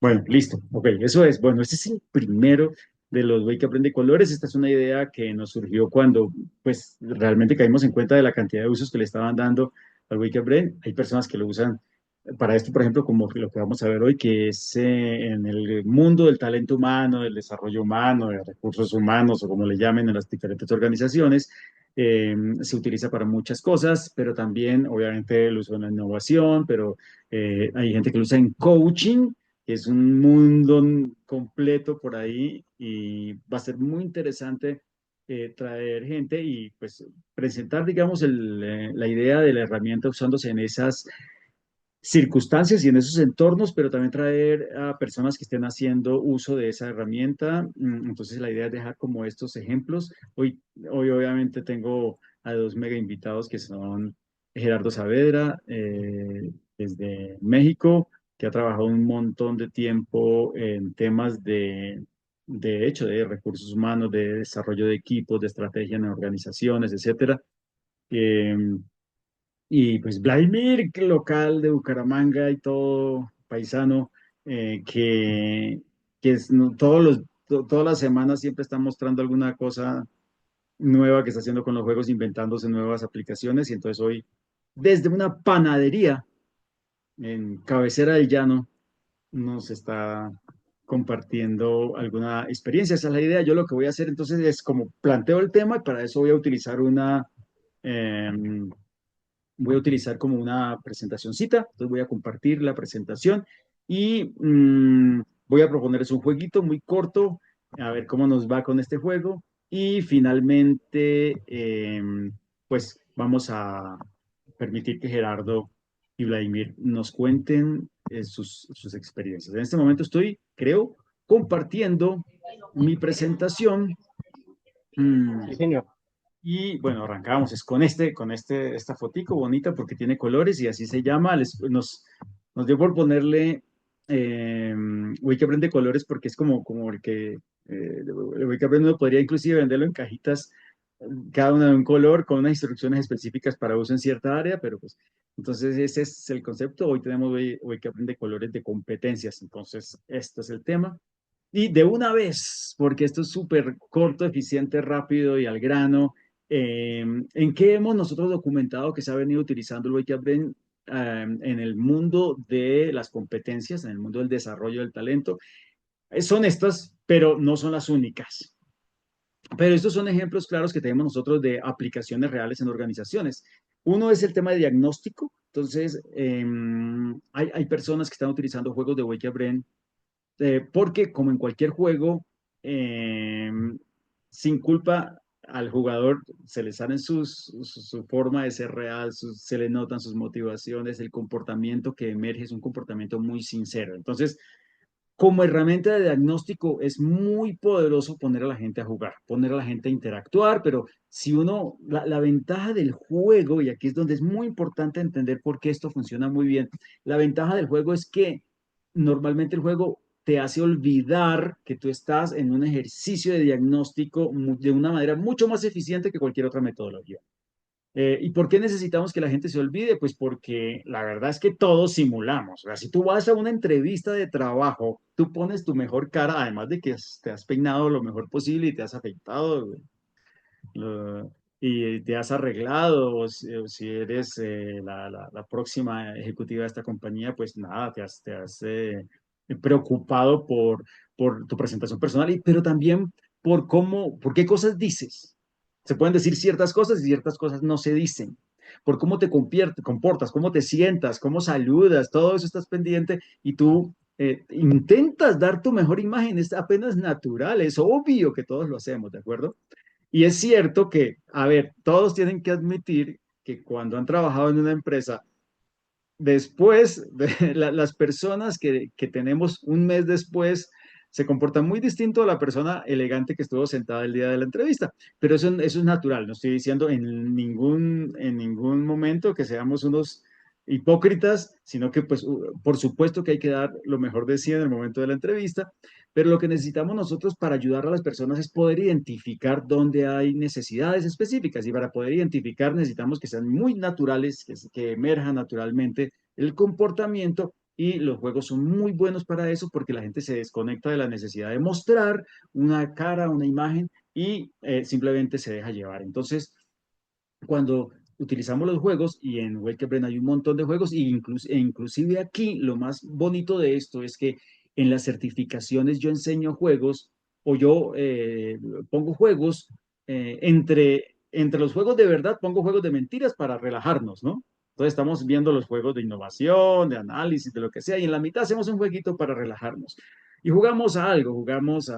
Bueno, listo. Ok, eso es. Bueno, este es el primero de los Wake Aprende Colores. Esta es una idea que nos surgió cuando, pues, realmente caímos en cuenta de la cantidad de usos que le estaban dando al Wake Aprende. Hay personas que lo usan para esto, por ejemplo, como lo que vamos a ver hoy, que es en el mundo del talento humano, del desarrollo humano, de recursos humanos, o como le llamen en las diferentes organizaciones. Se utiliza para muchas cosas, pero también, obviamente, lo usa en la innovación, pero hay gente que lo usa en coaching, que es un mundo completo por ahí y va a ser muy interesante traer gente y pues presentar, digamos, la idea de la herramienta usándose en esas circunstancias y en esos entornos, pero también traer a personas que estén haciendo uso de esa herramienta. Entonces la idea es dejar como estos ejemplos. Hoy obviamente tengo a dos mega invitados que son Gerardo Saavedra, desde México, que ha trabajado un montón de tiempo en temas de hecho, de recursos humanos, de desarrollo de equipos, de estrategia en organizaciones, etcétera. Em, y pues Vladimir, que local de Bucaramanga y todo paisano, que es, todas las semanas siempre está mostrando alguna cosa nueva que está haciendo con los juegos, inventándose nuevas aplicaciones. Y entonces hoy, desde una panadería en Cabecera del Llano, nos está compartiendo alguna experiencia. Esa es la idea. Yo lo que voy a hacer entonces es como planteo el tema y para eso voy a utilizar em, voy a utilizar como una presentacioncita, entonces voy a compartir la presentación y voy a proponerles un jueguito muy corto, a ver cómo nos va con este juego y finalmente pues vamos a permitir que Gerardo y Vladimir nos cuenten sus experiencias. En este momento estoy, creo, compartiendo mi presentación. Mm, Sí, señor. y bueno, arrancamos es esta fotico bonita porque tiene colores y así se llama. Nos dio por ponerle Wiki de colores porque es como el que el Wiki uno podría inclusive venderlo en cajitas, cada una de un color con unas instrucciones específicas para uso en cierta área, pero pues entonces ese es el concepto. Hoy tenemos Wiki de colores de competencias, entonces este es el tema. Y de una vez, porque esto es súper corto, eficiente, rápido y al grano, ¿en qué hemos nosotros documentado que se ha venido utilizando el Wake Up Brain en el mundo de las competencias, en el mundo del desarrollo del talento? Son estas, pero no son las únicas. Pero estos son ejemplos claros que tenemos nosotros de aplicaciones reales en organizaciones. Uno es el tema de diagnóstico. Entonces, hay personas que están utilizando juegos de Wake Up Brain porque como en cualquier juego, eh, sin culpa al jugador se le salen su forma de ser real, se le notan sus motivaciones, el comportamiento que emerge es un comportamiento muy sincero. Entonces, como herramienta de diagnóstico es muy poderoso poner a la gente a jugar, poner a la gente a interactuar, pero si uno, la ventaja del juego, y aquí es donde es muy importante entender por qué esto funciona muy bien, la ventaja del juego es que normalmente el juego te hace olvidar que tú estás en un ejercicio de diagnóstico de una manera mucho más eficiente que cualquier otra metodología. ¿Y por qué necesitamos que la gente se olvide? Pues porque la verdad es que todos simulamos. O sea, si tú vas a una entrevista de trabajo, tú pones tu mejor cara, además de que te has peinado lo mejor posible y te has afeitado y te has arreglado, o si eres la próxima ejecutiva de esta compañía, pues nada, te has preocupado por tu presentación personal, pero también por qué cosas dices. Se pueden decir ciertas cosas y ciertas cosas no se dicen. Por cómo te comportas, cómo te sientas, cómo saludas, todo eso estás pendiente y tú intentas dar tu mejor imagen. Es apenas natural, es obvio que todos lo hacemos, ¿de acuerdo? Y es cierto que, a ver, todos tienen que admitir que cuando han trabajado en una empresa, después, las personas que tenemos un mes después se comportan muy distinto a la persona elegante que estuvo sentada el día de la entrevista. Pero eso es natural, no estoy diciendo en ningún momento que seamos unos hipócritas, sino que pues por supuesto que hay que dar lo mejor de sí en el momento de la entrevista, pero lo que necesitamos nosotros para ayudar a las personas es poder identificar dónde hay necesidades específicas y para poder identificar necesitamos que sean muy naturales, que emerjan naturalmente el comportamiento y los juegos son muy buenos para eso porque la gente se desconecta de la necesidad de mostrar una cara, una imagen y simplemente se deja llevar. Entonces, cuando utilizamos los juegos, y en Wake Brain hay un montón de juegos, e inclusive aquí lo más bonito de esto es que en las certificaciones yo enseño juegos o yo pongo juegos entre los juegos de verdad, pongo juegos de mentiras para relajarnos, ¿no? Entonces estamos viendo los juegos de innovación, de análisis, de lo que sea, y en la mitad hacemos un jueguito para relajarnos. Y jugamos a algo, jugamos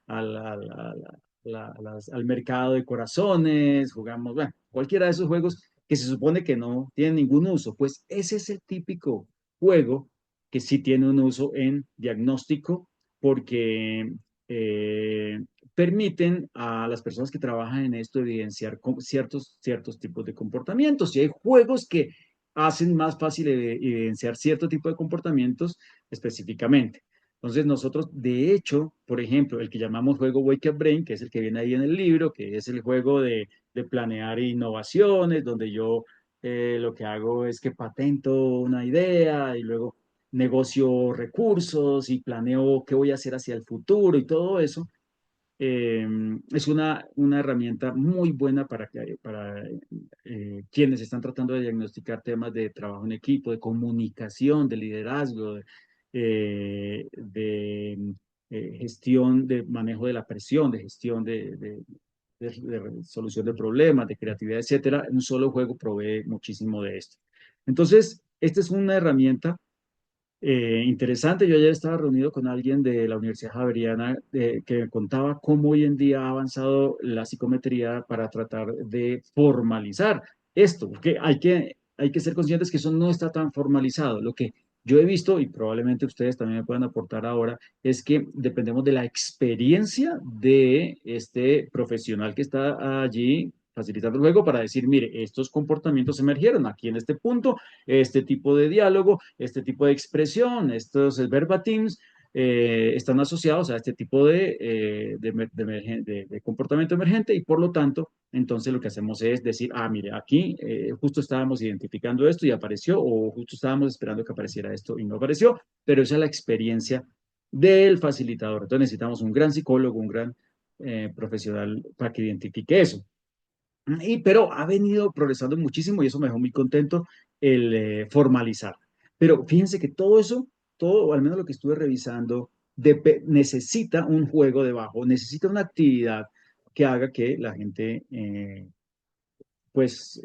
al mercado de corazones, jugamos, bueno, cualquiera de esos juegos que se supone que no tienen ningún uso. Pues ese es el típico juego que sí tiene un uso en diagnóstico porque eh, permiten a las personas que trabajan en esto evidenciar ciertos tipos de comportamientos. Y hay juegos que hacen más fácil evidenciar cierto tipo de comportamientos específicamente. Entonces nosotros, de hecho, por ejemplo, el que llamamos juego Wake Up Brain, que es el que viene ahí en el libro, que es el juego de planear innovaciones, donde yo lo que hago es que patento una idea y luego negocio recursos y planeo qué voy a hacer hacia el futuro y todo eso. eh, es una herramienta muy buena para quienes están tratando de diagnosticar temas de trabajo en equipo, de comunicación, de liderazgo, de gestión, de manejo de la presión, de gestión de resolución de problemas, de creatividad, etcétera. Un solo juego provee muchísimo de esto. Entonces, esta es una herramienta interesante. Yo ayer estaba reunido con alguien de la Universidad Javeriana que me contaba cómo hoy en día ha avanzado la psicometría para tratar de formalizar esto, porque hay que ser conscientes que eso no está tan formalizado. Lo que yo he visto, y probablemente ustedes también me puedan aportar ahora, es que dependemos de la experiencia de este profesional que está allí facilitando el juego para decir, mire, estos comportamientos emergieron aquí en este punto, este tipo de diálogo, este tipo de expresión, estos verbatims están asociados a este tipo de comportamiento emergente y por lo tanto, entonces lo que hacemos es decir, mire, aquí justo estábamos identificando esto y apareció, o justo estábamos esperando que apareciera esto y no apareció, pero esa es la experiencia del facilitador. Entonces necesitamos un gran psicólogo, un gran profesional para que identifique eso. Pero ha venido progresando muchísimo y eso me dejó muy contento el formalizar. Pero fíjense que todo eso, todo, o al menos lo que estuve revisando, necesita un juego debajo, necesita una actividad que haga que la gente pues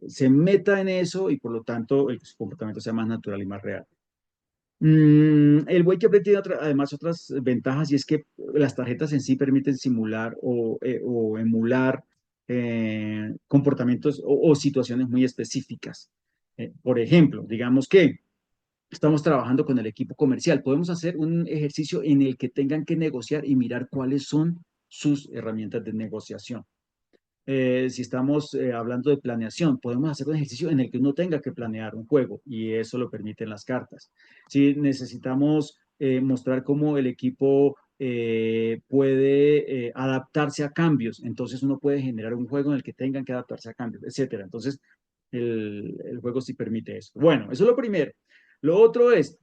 se meta en eso y por lo tanto el comportamiento sea más natural y más real. El Wake Up tiene además otras ventajas y es que las tarjetas en sí permiten simular o emular comportamientos o situaciones muy específicas. Por ejemplo, digamos que estamos trabajando con el equipo comercial. Podemos hacer un ejercicio en el que tengan que negociar y mirar cuáles son sus herramientas de negociación. Si estamos hablando de planeación, podemos hacer un ejercicio en el que uno tenga que planear un juego y eso lo permiten las cartas. Si necesitamos mostrar cómo el equipo puede adaptarse a cambios, entonces uno puede generar un juego en el que tengan que adaptarse a cambios, etcétera. Entonces, el juego sí permite eso. Bueno, eso es lo primero. Lo otro es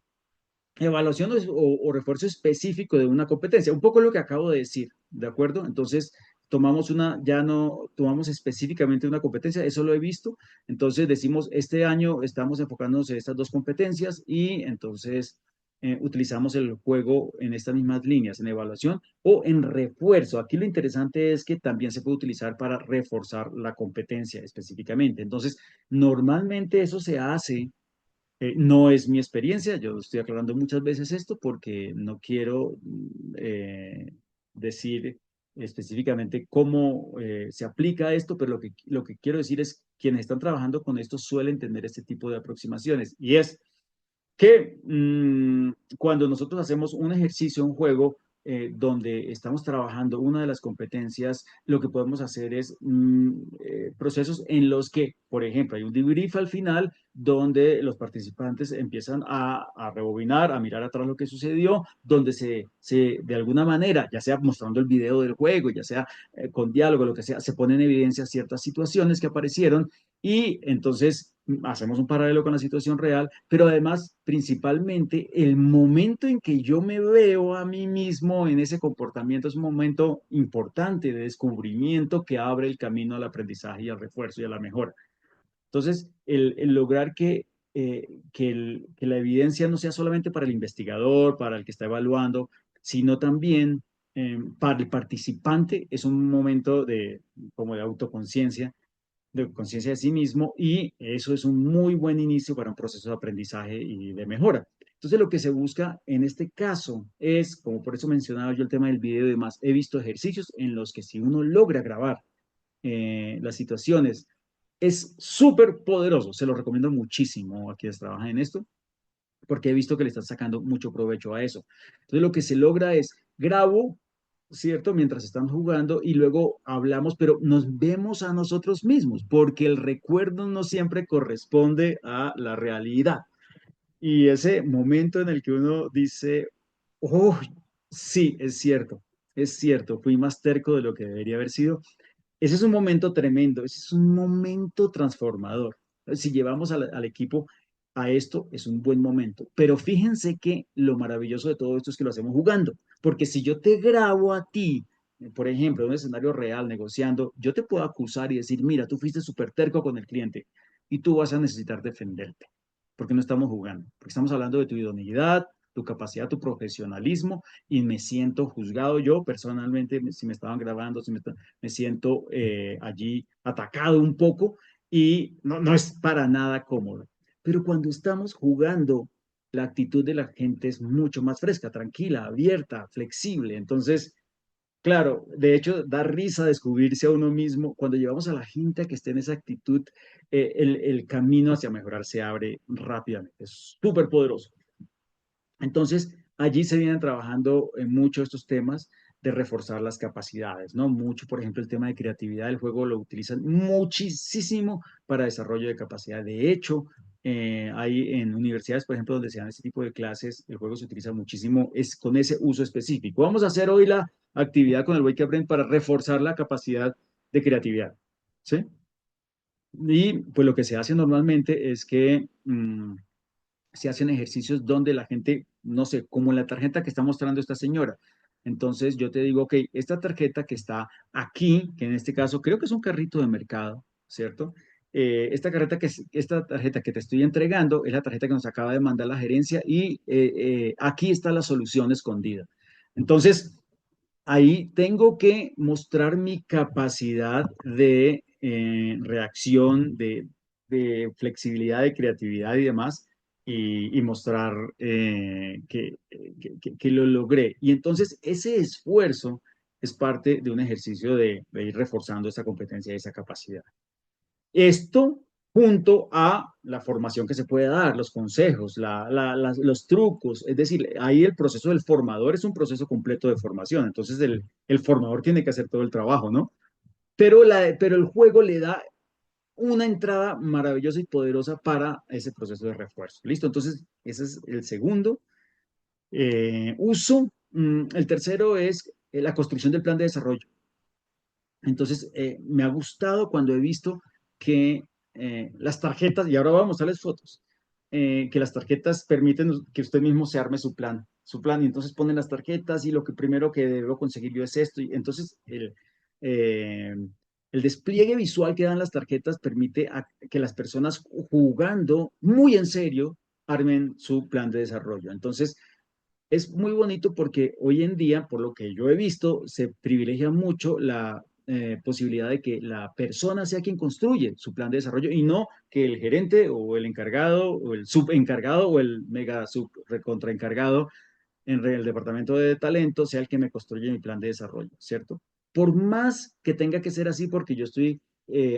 evaluación o refuerzo específico de una competencia, un poco lo que acabo de decir, ¿de acuerdo? Entonces, ya no tomamos específicamente una competencia, eso lo he visto, entonces decimos, este año estamos enfocándonos en estas dos competencias y entonces utilizamos el juego en estas mismas líneas, en evaluación o en refuerzo. Aquí lo interesante es que también se puede utilizar para reforzar la competencia específicamente. Entonces, normalmente eso se hace no es mi experiencia, yo estoy aclarando muchas veces esto porque no quiero decir específicamente cómo se aplica esto, pero lo que quiero decir es quienes están trabajando con esto suelen tener este tipo de aproximaciones y es que cuando nosotros hacemos un ejercicio, un juego, donde estamos trabajando una de las competencias, lo que podemos hacer es procesos en los que, por ejemplo, hay un debrief al final donde los participantes empiezan a rebobinar, a mirar atrás lo que sucedió, donde de alguna manera, ya sea mostrando el video del juego, ya sea con diálogo, lo que sea, se ponen en evidencia ciertas situaciones que aparecieron y entonces hacemos un paralelo con la situación real, pero además, principalmente, el momento en que yo me veo a mí mismo en ese comportamiento es un momento importante de descubrimiento que abre el camino al aprendizaje y al refuerzo y a la mejora. Entonces, el lograr que la evidencia no sea solamente para el investigador, para el que está evaluando, sino también para el participante, es un momento como de autoconciencia, de conciencia de sí mismo, y eso es un muy buen inicio para un proceso de aprendizaje y de mejora. Entonces, lo que se busca en este caso es, como por eso mencionaba yo el tema del video y demás, he visto ejercicios en los que si uno logra grabar las situaciones, es súper poderoso. Se lo recomiendo muchísimo a quienes trabajan en esto, porque he visto que le están sacando mucho provecho a eso. Entonces, lo que se logra es grabo, ¿cierto? Mientras están jugando y luego hablamos, pero nos vemos a nosotros mismos, porque el recuerdo no siempre corresponde a la realidad. Y ese momento en el que uno dice, oh, sí, es cierto, fui más terco de lo que debería haber sido, ese es un momento tremendo, ese es un momento transformador. Si llevamos al equipo a esto, es un buen momento. Pero fíjense que lo maravilloso de todo esto es que lo hacemos jugando. Porque si yo te grabo a ti, por ejemplo, en un escenario real negociando, yo te puedo acusar y decir, mira, tú fuiste súper terco con el cliente y tú vas a necesitar defenderte. Porque no estamos jugando, porque estamos hablando de tu idoneidad, tu capacidad, tu profesionalismo, y me siento juzgado yo personalmente, si me estaban grabando, me siento allí atacado un poco y no es para nada cómodo. Pero cuando estamos jugando, la actitud de la gente es mucho más fresca, tranquila, abierta, flexible. Entonces, claro, de hecho, da risa descubrirse a uno mismo. Cuando llevamos a la gente a que esté en esa actitud, el camino hacia mejorar se abre rápidamente. Es súper poderoso. Entonces, allí se vienen trabajando en muchos estos temas de reforzar las capacidades, ¿no? Mucho, por ejemplo, el tema de creatividad del juego lo utilizan muchísimo para desarrollo de capacidad. De hecho, hay en universidades, por ejemplo, donde se dan este tipo de clases, el juego se utiliza muchísimo, es con ese uso específico. Vamos a hacer hoy la actividad con el Wake Up Brain para reforzar la capacidad de creatividad, ¿sí? Y pues lo que se hace normalmente es que se hacen ejercicios donde la gente, no sé, como la tarjeta que está mostrando esta señora. Entonces yo te digo, ok, esta tarjeta que está aquí, que en este caso creo que es un carrito de mercado, ¿cierto? Esta tarjeta que te estoy entregando es la tarjeta que nos acaba de mandar la gerencia y aquí está la solución escondida. Entonces, ahí tengo que mostrar mi capacidad de reacción, de flexibilidad, de creatividad y demás, y mostrar que lo logré. Y entonces ese esfuerzo es parte de un ejercicio de ir reforzando esa competencia y esa capacidad. Esto junto a la formación que se puede dar, los consejos, los trucos, es decir, ahí el proceso del formador es un proceso completo de formación, entonces el formador tiene que hacer todo el trabajo, ¿no? Pero el juego le da una entrada maravillosa y poderosa para ese proceso de refuerzo. ¿Listo? Entonces, ese es el segundo uso. El tercero es la construcción del plan de desarrollo. Entonces, me ha gustado cuando he visto que las tarjetas, y ahora voy a mostrarles fotos, que las tarjetas permiten que usted mismo se arme su plan, y entonces ponen las tarjetas y lo que primero que debo conseguir yo es esto, y entonces eh, el despliegue visual que dan las tarjetas permite que las personas jugando muy en serio armen su plan de desarrollo. Entonces, es muy bonito porque hoy en día, por lo que yo he visto, se privilegia mucho la posibilidad de que la persona sea quien construye su plan de desarrollo y no que el gerente o el encargado o el subencargado o el mega sub recontraencargado en el departamento de talento sea el que me construye mi plan de desarrollo, ¿cierto? Por más que tenga que ser así porque yo estoy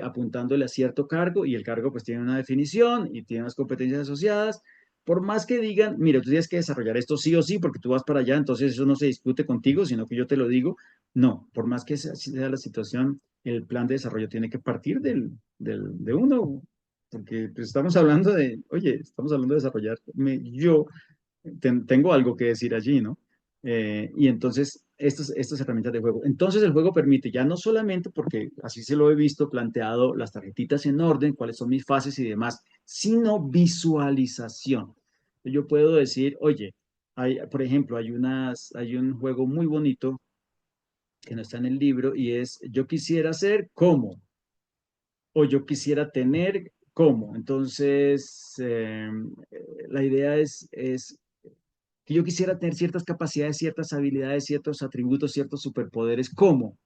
apuntándole a cierto cargo y el cargo pues tiene una definición y tiene unas competencias asociadas, por más que digan, mira, tú tienes que desarrollar esto sí o sí porque tú vas para allá, entonces eso no se discute contigo, sino que yo te lo digo, no, por más que así sea la situación, el plan de desarrollo tiene que partir de uno, porque pues, estamos hablando de, oye, estamos hablando de desarrollarme yo tengo algo que decir allí, ¿no? Y entonces, estas herramientas de juego. Entonces, el juego permite ya no solamente, porque así se lo he visto planteado, las tarjetitas en orden, cuáles son mis fases y demás, sino visualización. Yo puedo decir, oye, por ejemplo, hay un juego muy bonito que no está en el libro y es, yo quisiera ser como, o yo quisiera tener como. Entonces, la idea es que yo quisiera tener ciertas capacidades, ciertas habilidades, ciertos atributos, ciertos superpoderes, ¿cómo?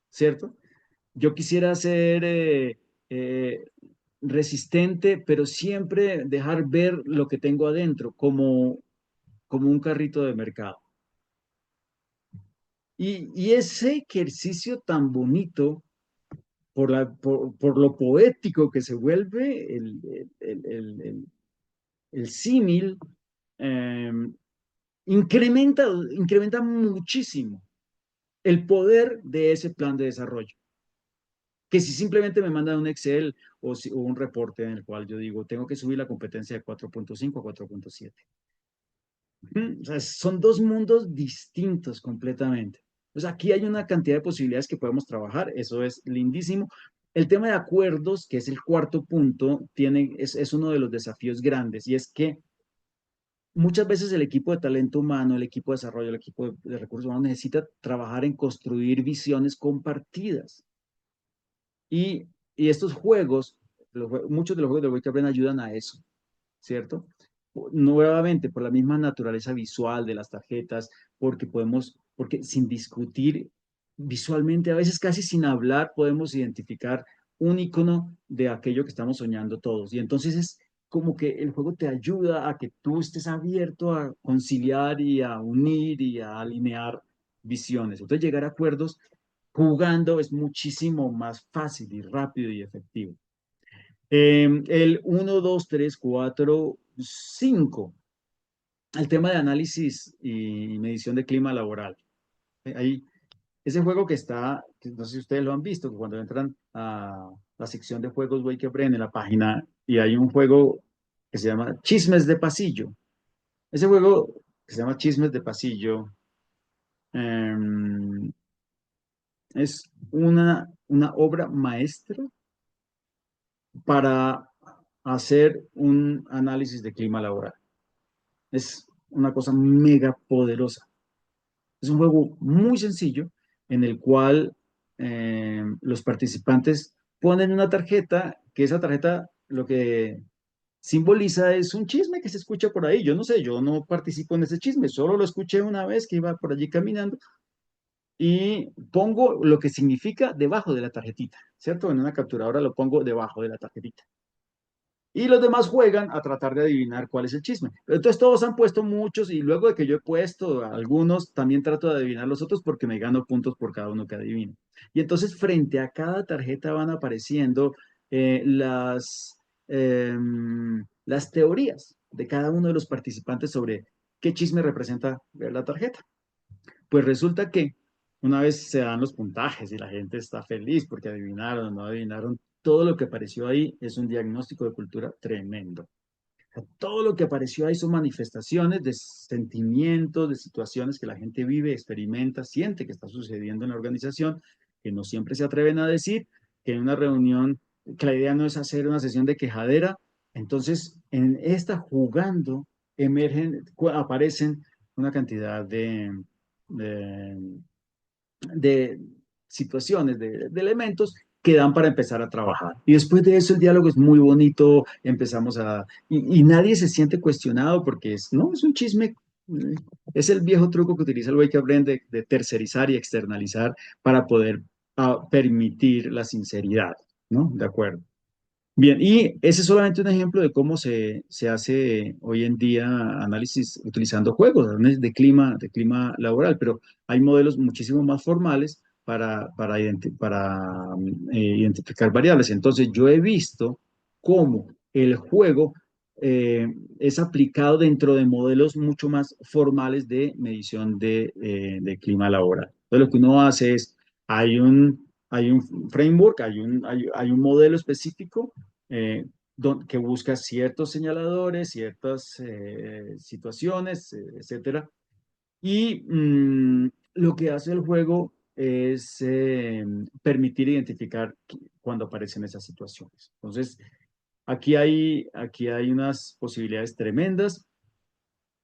¿Cierto? Yo quisiera ser eh, resistente, pero siempre dejar ver lo que tengo adentro, como un carrito de mercado. Y ese ejercicio tan bonito, por lo poético que se vuelve el símil, eh, incrementa muchísimo el poder de ese plan de desarrollo. Que si simplemente me mandan un Excel o un reporte en el cual yo digo, tengo que subir la competencia de 4.5 a 4.7. O sea, son dos mundos distintos completamente. Pues aquí hay una cantidad de posibilidades que podemos trabajar, eso es lindísimo. El tema de acuerdos, que es el cuarto punto, es uno de los desafíos grandes y es que muchas veces el equipo de talento humano, el equipo de desarrollo, el equipo de recursos humanos necesita trabajar en construir visiones compartidas. Y estos juegos, muchos de los juegos de Wake Up Brain ayudan a eso, ¿cierto? Nuevamente, por la misma naturaleza visual de las tarjetas, porque sin discutir visualmente, a veces casi sin hablar, podemos identificar un icono de aquello que estamos soñando todos. Y entonces es como que el juego te ayuda a que tú estés abierto a conciliar y a unir y a alinear visiones. Entonces, llegar a acuerdos jugando es muchísimo más fácil y rápido y efectivo. El 1, 2, 3, 4, 5. El tema de análisis y medición de clima laboral. Ahí, ese juego que no sé si ustedes lo han visto, que cuando entran a la sección de juegos Wake Up Brain en la página y hay un juego que se llama Chismes de Pasillo. Ese juego que se llama Chismes de Pasillo em, es una obra maestra para hacer un análisis de clima laboral. Es una cosa mega poderosa. Es un juego muy sencillo en el cual los participantes ponen una tarjeta, que esa tarjeta lo que simboliza es un chisme que se escucha por ahí. Yo no sé, yo no participo en ese chisme, solo lo escuché una vez que iba por allí caminando y pongo lo que significa debajo de la tarjetita, ¿cierto? En una capturadora lo pongo debajo de la tarjetita. Y los demás juegan a tratar de adivinar cuál es el chisme. Entonces todos han puesto muchos y luego de que yo he puesto algunos, también trato de adivinar los otros porque me gano puntos por cada uno que adivino. Y entonces frente a cada tarjeta van apareciendo eh, las, las teorías de cada uno de los participantes sobre qué chisme representa la tarjeta. Pues resulta que una vez se dan los puntajes y la gente está feliz porque adivinaron o no adivinaron, todo lo que apareció ahí es un diagnóstico de cultura tremendo. O sea, todo lo que apareció ahí son manifestaciones de sentimientos, de situaciones que la gente vive, experimenta, siente que está sucediendo en la organización, que no siempre se atreven a decir, que en una reunión, que la idea no es hacer una sesión de quejadera. Entonces, en esta jugando, aparecen una cantidad de, de situaciones, de elementos que dan para empezar a trabajar. Y después de eso el diálogo es muy bonito, y nadie se siente cuestionado porque no, es un chisme, es el viejo truco que utiliza el Wake Up Brain de tercerizar y externalizar para poder permitir la sinceridad, ¿no? De acuerdo. Bien, y ese es solamente un ejemplo de cómo se hace hoy en día análisis utilizando juegos, análisis de clima laboral, pero hay modelos muchísimo más formales para identificar variables. Entonces, yo he visto cómo el juego es aplicado dentro de modelos mucho más formales de medición de clima laboral. Entonces, lo que uno hace es, hay un framework, hay un modelo específico eh, que busca ciertos señaladores, ciertas situaciones, etcétera, Y lo que hace el juego es permitir identificar cuando aparecen esas situaciones. Entonces, aquí hay unas posibilidades tremendas.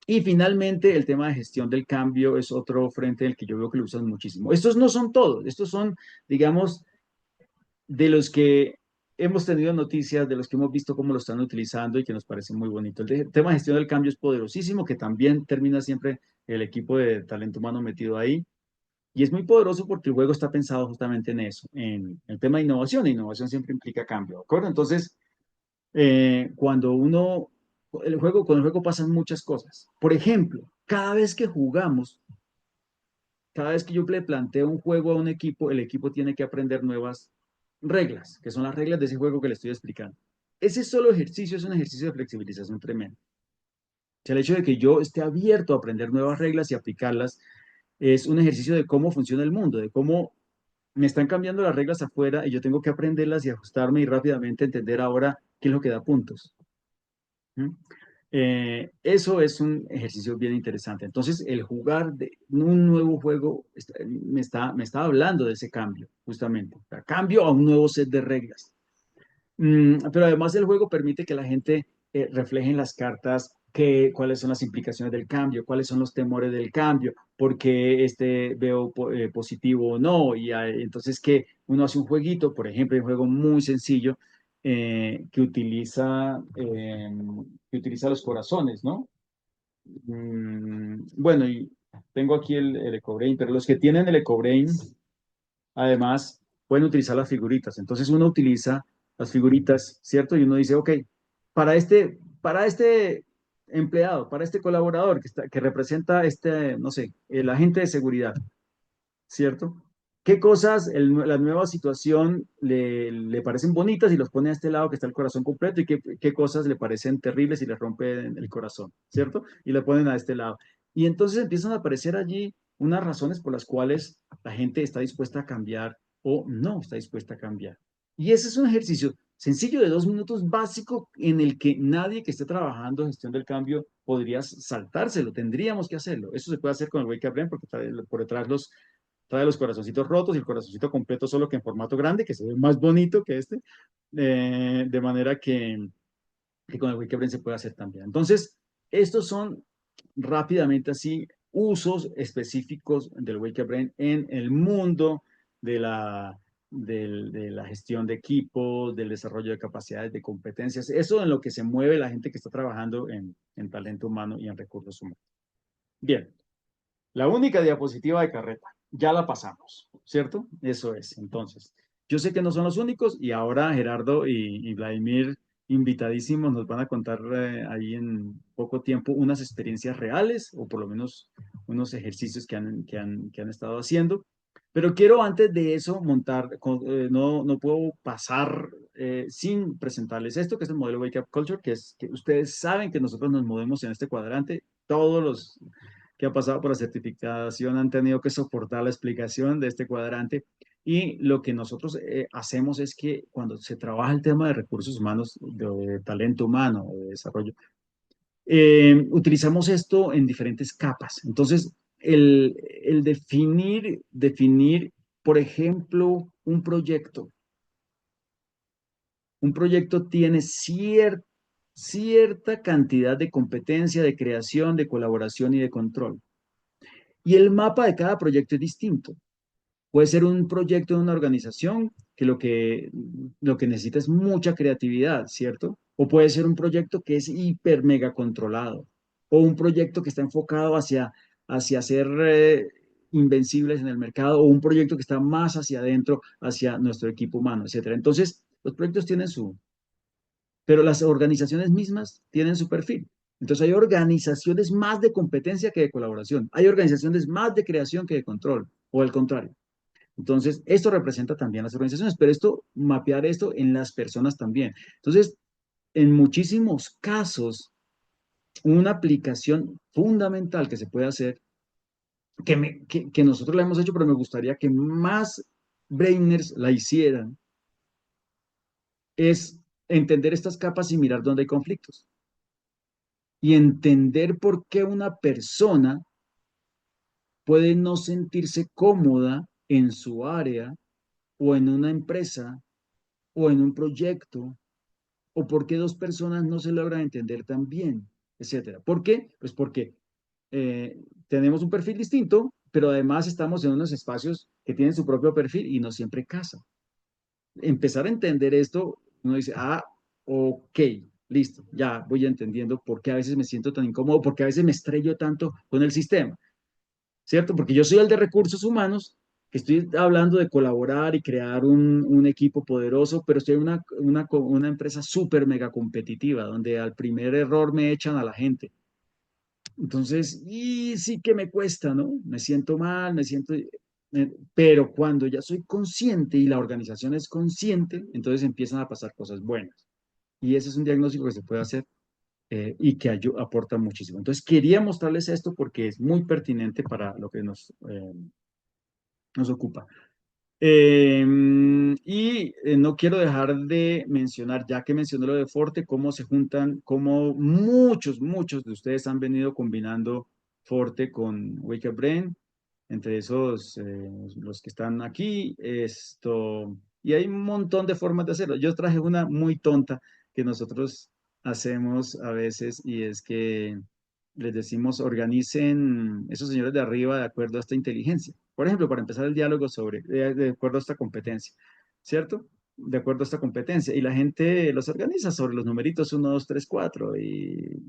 Y finalmente, el tema de gestión del cambio es otro frente del que yo veo que lo usan muchísimo. Estos no son todos, estos son, digamos, de los que hemos tenido noticias, de los que hemos visto cómo lo están utilizando y que nos parece muy bonito. Tema de gestión del cambio es poderosísimo, que también termina siempre el equipo de talento humano metido ahí. Y es muy poderoso porque el juego está pensado justamente en eso, en el tema de innovación. E innovación siempre implica cambio, ¿de acuerdo? Entonces, cuando uno, con el juego pasan muchas cosas. Por ejemplo, cada vez que yo le planteo un juego a un equipo, el equipo tiene que aprender nuevas reglas, que son las reglas de ese juego que le estoy explicando. Ese solo ejercicio es un ejercicio de flexibilización tremendo. O sea, el hecho de que yo esté abierto a aprender nuevas reglas y aplicarlas es un ejercicio de cómo funciona el mundo, de cómo me están cambiando las reglas afuera y yo tengo que aprenderlas y ajustarme y rápidamente entender ahora qué es lo que da puntos. ¿Mm? Eso es un ejercicio bien interesante. Entonces, el jugar de un nuevo juego me está hablando de ese cambio, justamente. O sea, cambio a un nuevo set de reglas. Pero además el juego permite que la gente refleje en las cartas cuáles son las implicaciones del cambio, cuáles son los temores del cambio, por qué veo positivo o no. Y entonces que uno hace un jueguito, por ejemplo, un juego muy sencillo eh, que utiliza, eh, que utiliza los corazones, ¿no? Bueno, y tengo aquí el EcoBrain, pero los que tienen el EcoBrain además, pueden utilizar las figuritas. Entonces uno utiliza las figuritas, ¿cierto? Y uno dice, ok, para este empleado, para este colaborador que representa este, no sé, el agente de seguridad, ¿cierto? ¿Qué cosas, la nueva situación le parecen bonitas y los pone a este lado que está el corazón completo y qué cosas le parecen terribles y le rompen el corazón, ¿cierto? Y lo ponen a este lado. Y entonces empiezan a aparecer allí unas razones por las cuales la gente está dispuesta a cambiar o no está dispuesta a cambiar. Y ese es un ejercicio sencillo de 2 minutos básico en el que nadie que esté trabajando gestión del cambio podría saltárselo, tendríamos que hacerlo. Eso se puede hacer con el Wake Up Brain porque por detrás trae los corazoncitos rotos y el corazoncito completo, solo que en formato grande, que se ve más bonito que este, de manera que con el Wikibrain se puede hacer también. Entonces, estos son rápidamente así usos específicos del Wikibrain en el mundo de de la gestión de equipos, del desarrollo de capacidades, de competencias, eso en lo que se mueve la gente que está trabajando en talento humano y en recursos humanos. Bien, la única diapositiva de carreta, ya la pasamos, ¿cierto? Eso es. Entonces, yo sé que no son los únicos y ahora Gerardo y Vladimir, invitadísimos, nos van a contar ahí en poco tiempo unas experiencias reales o por lo menos unos ejercicios que han estado haciendo. Pero quiero antes de eso no puedo pasar sin presentarles esto, que es el modelo Wake Up Culture, que es que ustedes saben que nosotros nos movemos en este cuadrante. Todos los que han pasado por la certificación han tenido que soportar la explicación de este cuadrante. Y lo que nosotros hacemos es que cuando se trabaja el tema de recursos humanos, de talento humano, de desarrollo, utilizamos esto en diferentes capas. Entonces, el definir, por ejemplo, un proyecto tiene cierta cantidad de competencia, de creación, de colaboración y de control. Y el mapa de cada proyecto es distinto. Puede ser un proyecto de una organización que lo que necesita es mucha creatividad, ¿cierto? O puede ser un proyecto que es hiper mega controlado. O un proyecto que está enfocado hacia ser invencibles en el mercado. O un proyecto que está más hacia adentro, hacia nuestro equipo humano, etcétera. Entonces, los proyectos tienen pero las organizaciones mismas tienen su perfil. Entonces hay organizaciones más de competencia que de colaboración. Hay organizaciones más de creación que de control, o al contrario. Entonces, esto representa también las organizaciones, pero mapear esto en las personas también. Entonces, en muchísimos casos, una aplicación fundamental que se puede hacer, que nosotros la hemos hecho, pero me gustaría que más brainers la hicieran, es entender estas capas y mirar dónde hay conflictos. Y entender por qué una persona puede no sentirse cómoda en su área o en una empresa o en un proyecto, o por qué dos personas no se logran entender tan bien, etcétera. ¿Por qué? Pues porque eh, tenemos un perfil distinto, pero además estamos en unos espacios que tienen su propio perfil y no siempre casa. Empezar a entender esto, uno dice, ok, listo, ya voy entendiendo por qué a veces me siento tan incómodo, por qué a veces me estrello tanto con el sistema. ¿Cierto? Porque yo soy el de recursos humanos, que estoy hablando de colaborar y crear un equipo poderoso, pero estoy en una empresa súper mega competitiva, donde al primer error me echan a la gente. Entonces, y sí que me cuesta, ¿no? Me siento mal, pero cuando ya soy consciente y la organización es consciente, entonces empiezan a pasar cosas buenas. Y ese es un diagnóstico que se puede hacer y que aporta muchísimo. Entonces, quería mostrarles esto porque es muy pertinente para lo que nos ocupa. No quiero dejar de mencionar, ya que mencioné lo de Forte, cómo se juntan, cómo muchos de ustedes han venido combinando Forte con Wake Up Brain, entre esos, los que están aquí, y hay un montón de formas de hacerlo. Yo traje una muy tonta que nosotros hacemos a veces y es que les decimos organicen esos señores de arriba de acuerdo a esta inteligencia. Por ejemplo, para empezar el diálogo de acuerdo a esta competencia, ¿cierto? De acuerdo a esta competencia. Y la gente los organiza sobre los numeritos uno 2 3 4 y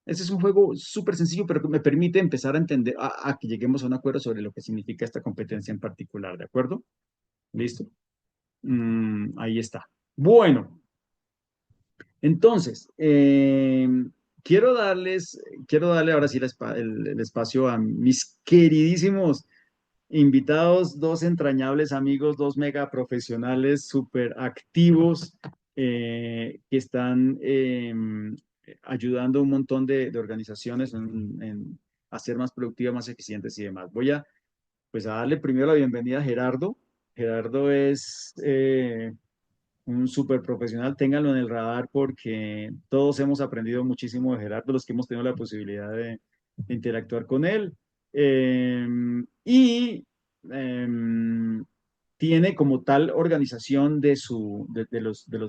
ese es un juego súper sencillo, pero que me permite empezar a entender, a que lleguemos a un acuerdo sobre lo que significa esta competencia en particular, ¿de acuerdo? ¿Listo? Ahí está. Bueno, entonces, quiero darle ahora sí el espacio a mis queridísimos invitados, dos entrañables amigos, dos mega profesionales súper activos que están ayudando a un montón de organizaciones en a ser más productivas, más eficientes y demás. Voy a, pues, a darle primero la bienvenida a Gerardo. Gerardo es un súper profesional, ténganlo en el radar porque todos hemos aprendido muchísimo de Gerardo, los que hemos tenido la posibilidad de interactuar con él. Eh, y eh, Tiene como tal organización de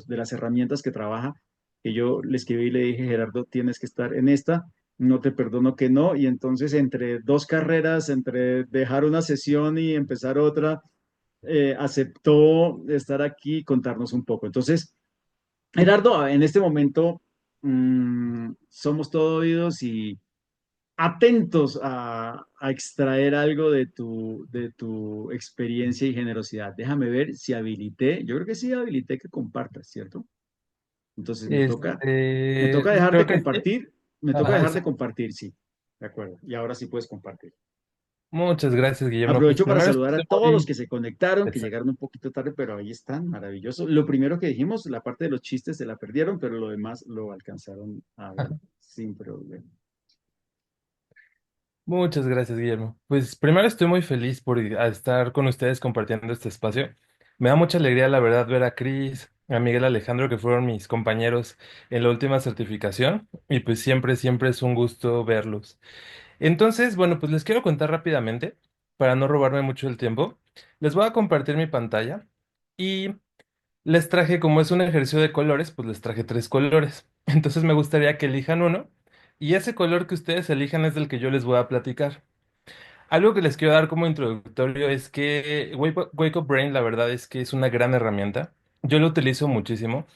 las herramientas que trabaja, que yo le escribí y le dije, Gerardo, tienes que estar en esta, no te perdono que no. Y entonces entre dos carreras, entre dejar una sesión y empezar otra, aceptó estar aquí y contarnos un poco. Entonces, Gerardo, en este momento somos todo oídos y atentos a extraer algo de tu experiencia y generosidad. Déjame ver si habilité, yo creo que sí habilité que compartas, ¿cierto? Entonces me toca dejar de Creo que sí. compartir, me toca Ajá, dejar de exacto. compartir, sí, de acuerdo. Y ahora sí puedes compartir. Muchas gracias, Guillermo. Pues Aprovecho para primero saludar estoy a todos los muy... que se conectaron, que Exacto. llegaron un poquito tarde, pero ahí están, maravilloso. Lo primero que dijimos, la parte de los chistes se la perdieron, pero lo demás lo alcanzaron a ver sin problema. Muchas gracias, Guillermo. Pues primero estoy muy feliz por estar con ustedes compartiendo este espacio. Me da mucha alegría, la verdad, ver a Cris, a Miguel Alejandro, que fueron mis compañeros en la última certificación. Y pues siempre es un gusto verlos. Entonces, bueno, pues les quiero contar rápidamente, para no robarme mucho el tiempo. Les voy a compartir mi pantalla y les traje, como es un ejercicio de colores, pues les traje tres colores. Entonces me gustaría que elijan uno y ese color que ustedes elijan es del que yo les voy a platicar. Algo que les quiero dar como introductorio es que Wake Up Brain, la verdad es que es una gran herramienta. Yo lo utilizo muchísimo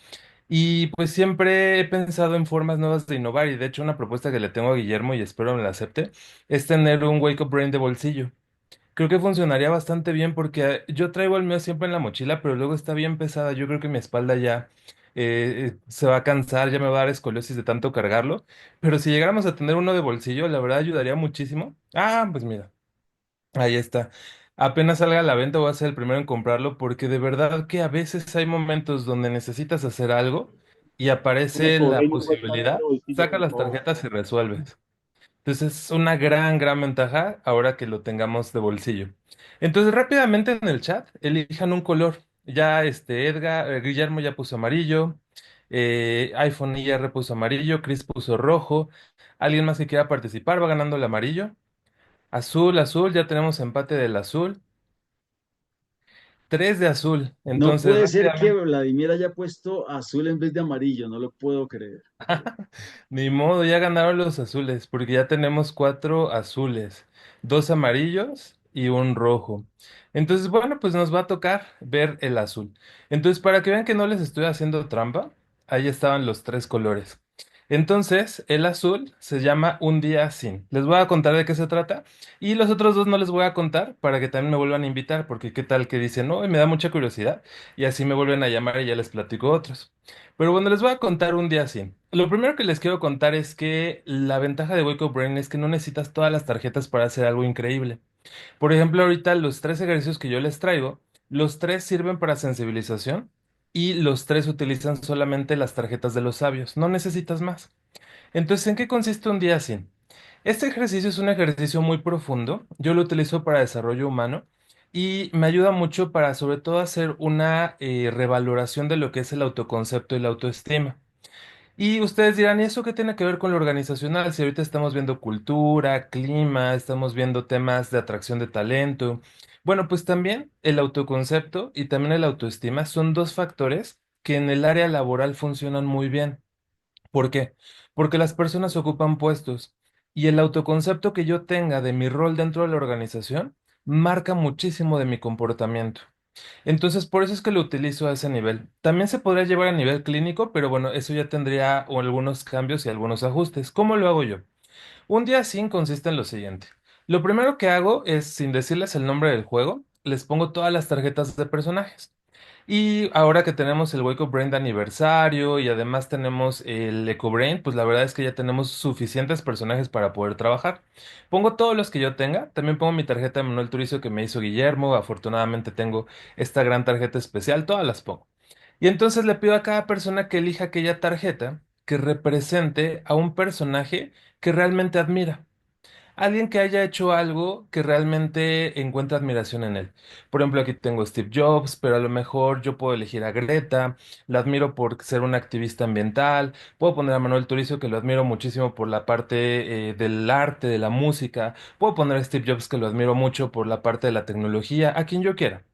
y pues siempre he pensado en formas nuevas de innovar y de hecho una propuesta que le tengo a Guillermo y espero me la acepte es tener un Wake Up Brain de bolsillo. Creo que funcionaría bastante bien porque yo traigo el mío siempre en la mochila, pero luego está bien pesada. Yo creo que mi espalda ya se va a cansar, ya me va a dar escoliosis de tanto cargarlo. Pero si llegáramos a tener uno de bolsillo, la verdad ayudaría muchísimo. Ah, pues mira, ahí está. Apenas salga a la venta voy a ser el primero en comprarlo porque de verdad que a veces hay momentos donde necesitas hacer algo y Tiene aparece por la ahí un Wake Up posibilidad, de bolsillo, saca por las favor. tarjetas y resuelves. Entonces es una gran ventaja ahora que lo tengamos de bolsillo. Entonces rápidamente en el chat elijan un color. Ya Guillermo ya puso amarillo, iPhone IR puso amarillo, Chris puso rojo. ¿Alguien más que quiera participar va ganando el amarillo? Azul, azul, ya tenemos empate del azul. Tres de azul. No Entonces, puede ser que rápidamente. Vladimir haya puesto azul en vez de amarillo, no lo puedo creer. Ni modo, ya ganaron los azules, porque ya tenemos cuatro azules, dos amarillos y un rojo. Entonces, bueno, pues nos va a tocar ver el azul. Entonces, para que vean que no les estoy haciendo trampa, ahí estaban los tres colores. Entonces, el azul se llama Un día sin. Les voy a contar de qué se trata y los otros dos no les voy a contar para que también me vuelvan a invitar, porque qué tal que dicen, no, y me da mucha curiosidad y así me vuelven a llamar y ya les platico otros. Pero bueno, les voy a contar un día así. Lo primero que les quiero contar es que la ventaja de Wake Up Brain es que no necesitas todas las tarjetas para hacer algo increíble. Por ejemplo, ahorita los tres ejercicios que yo les traigo, los tres sirven para sensibilización y los tres utilizan solamente las tarjetas de los sabios. No necesitas más. Entonces, ¿en qué consiste un día así? Este ejercicio es un ejercicio muy profundo. Yo lo utilizo para desarrollo humano y me ayuda mucho para sobre todo hacer una revaloración de lo que es el autoconcepto y la autoestima. Y ustedes dirán, ¿y eso qué tiene que ver con lo organizacional? Si ahorita estamos viendo cultura, clima, estamos viendo temas de atracción de talento. Bueno, pues también el autoconcepto y también el autoestima son dos factores que en el área laboral funcionan muy bien. ¿Por qué? Porque las personas ocupan puestos y el autoconcepto que yo tenga de mi rol dentro de la organización marca muchísimo de mi comportamiento. Entonces, por eso es que lo utilizo a ese nivel. También se podría llevar a nivel clínico, pero bueno, eso ya tendría algunos cambios y algunos ajustes. ¿Cómo lo hago yo? Un día sin consiste en lo siguiente. Lo primero que hago es, sin decirles el nombre del juego, les pongo todas las tarjetas de personajes. Y ahora que tenemos el Wake Up Brain de aniversario y además tenemos el Eco Brain, pues la verdad es que ya tenemos suficientes personajes para poder trabajar. Pongo todos los que yo tenga, también pongo mi tarjeta de Manuel Turizo que me hizo Guillermo, afortunadamente tengo esta gran tarjeta especial, todas las pongo. Y entonces le pido a cada persona que elija aquella tarjeta que represente a un personaje que realmente admira. Alguien que haya hecho algo que realmente encuentra admiración en él. Por ejemplo, aquí tengo a Steve Jobs, pero a lo mejor yo puedo elegir a Greta, la admiro por ser una activista ambiental, puedo poner a Manuel Turizo, que lo admiro muchísimo por la parte del arte, de la música, puedo poner a Steve Jobs, que lo admiro mucho por la parte de la tecnología, a quien yo quiera.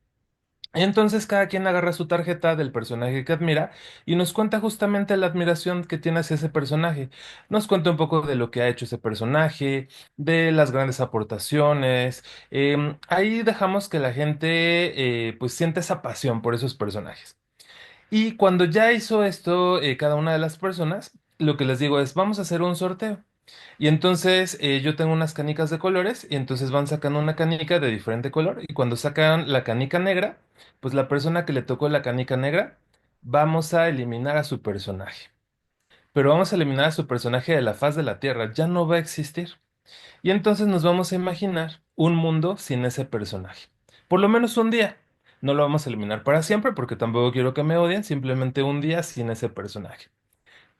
Entonces cada quien agarra su tarjeta del personaje que admira y nos cuenta justamente la admiración que tiene hacia ese personaje. Nos cuenta un poco de lo que ha hecho ese personaje, de las grandes aportaciones. Ahí dejamos que la gente pues sienta esa pasión por esos personajes. Y cuando ya hizo esto cada una de las personas, lo que les digo es, vamos a hacer un sorteo. Y entonces yo tengo unas canicas de colores y entonces van sacando una canica de diferente color y cuando sacan la canica negra, pues la persona que le tocó la canica negra, vamos a eliminar a su personaje. Pero vamos a eliminar a su personaje de la faz de la Tierra, ya no va a existir. Y entonces nos vamos a imaginar un mundo sin ese personaje. Por lo menos un día. No lo vamos a eliminar para siempre porque tampoco quiero que me odien, simplemente un día sin ese personaje.